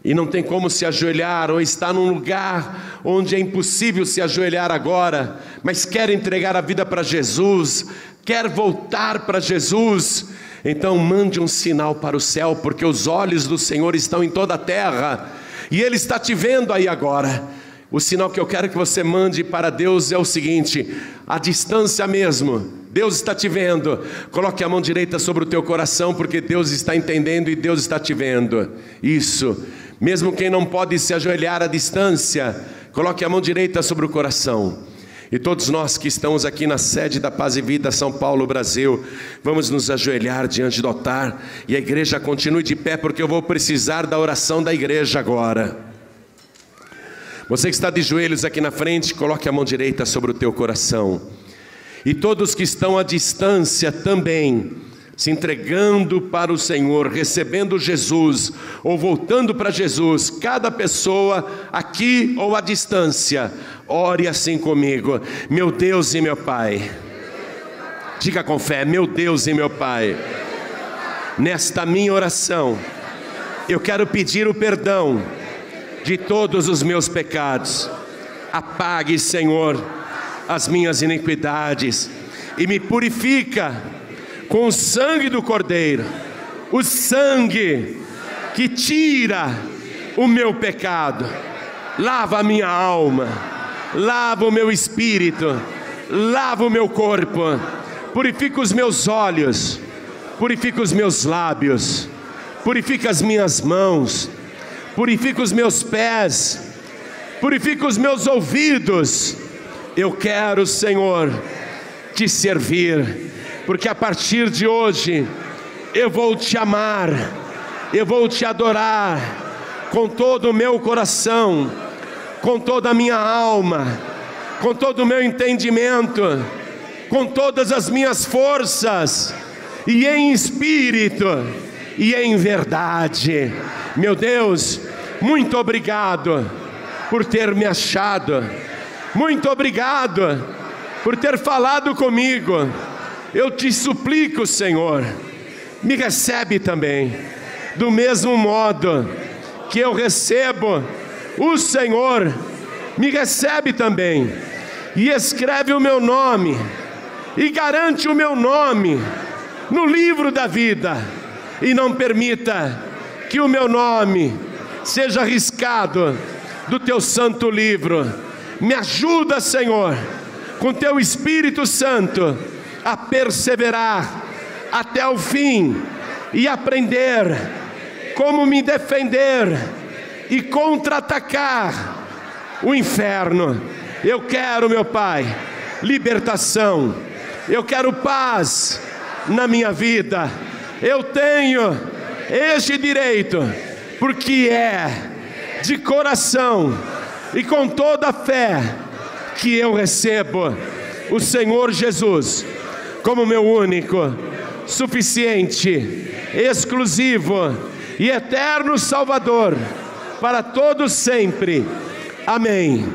e não tem como se ajoelhar, ou está num lugar onde é impossível se ajoelhar agora, mas quer entregar a vida para Jesus, quer voltar para Jesus, então mande um sinal para o céu, porque os olhos do Senhor estão em toda a terra, e Ele está te vendo aí agora. O sinal que eu quero que você mande para Deus é o seguinte: a distância mesmo, Deus está te vendo. Coloque a mão direita sobre o teu coração, porque Deus está entendendo e Deus está te vendo. Isso, mesmo quem não pode se ajoelhar à distância, coloque a mão direita sobre o coração. E todos nós que estamos aqui na sede da Paz e Vida, São Paulo, Brasil, vamos nos ajoelhar diante do altar, e a igreja continue de pé, porque eu vou precisar da oração da igreja agora. Você que está de joelhos aqui na frente, coloque a mão direita sobre o teu coração. E todos que estão à distância também, se entregando para o Senhor, recebendo Jesus, ou voltando para Jesus, cada pessoa aqui ou à distância, ore assim comigo: meu Deus e meu Pai. Diga com fé: meu Deus e meu Pai, nesta minha oração, eu quero pedir o perdão de todos os meus pecados. Apague, Senhor, as minhas iniquidades e me purifica com o sangue do Cordeiro, o sangue que tira o meu pecado. Lava a minha alma, lava o meu espírito, lava o meu corpo, purifica os meus olhos, purifica os meus lábios, purifica as minhas mãos, purifica os meus pés, purifica os meus ouvidos. Eu quero, Senhor, te servir, porque a partir de hoje eu vou te amar, eu vou te adorar com todo o meu coração, com toda a minha alma, com todo o meu entendimento, com todas as minhas forças, e em espírito e em verdade. Meu Deus, muito obrigado por ter me achado, muito obrigado por ter falado comigo. Eu te suplico, Senhor, me recebe também, do mesmo modo que eu recebo o Senhor, me recebe também, e escreve o meu nome, e garante o meu nome no livro da vida, e não permita que o meu nome seja riscado do teu santo livro. Me ajuda, Senhor, com teu Espírito Santo, a perseverar até o fim e aprender como me defender e contra-atacar o inferno. Eu quero, meu Pai, libertação, eu quero paz na minha vida. Eu tenho este direito, porque é de coração e com toda a fé que eu recebo o Senhor Jesus como meu único, suficiente, exclusivo e eterno Salvador para todos sempre. Amém.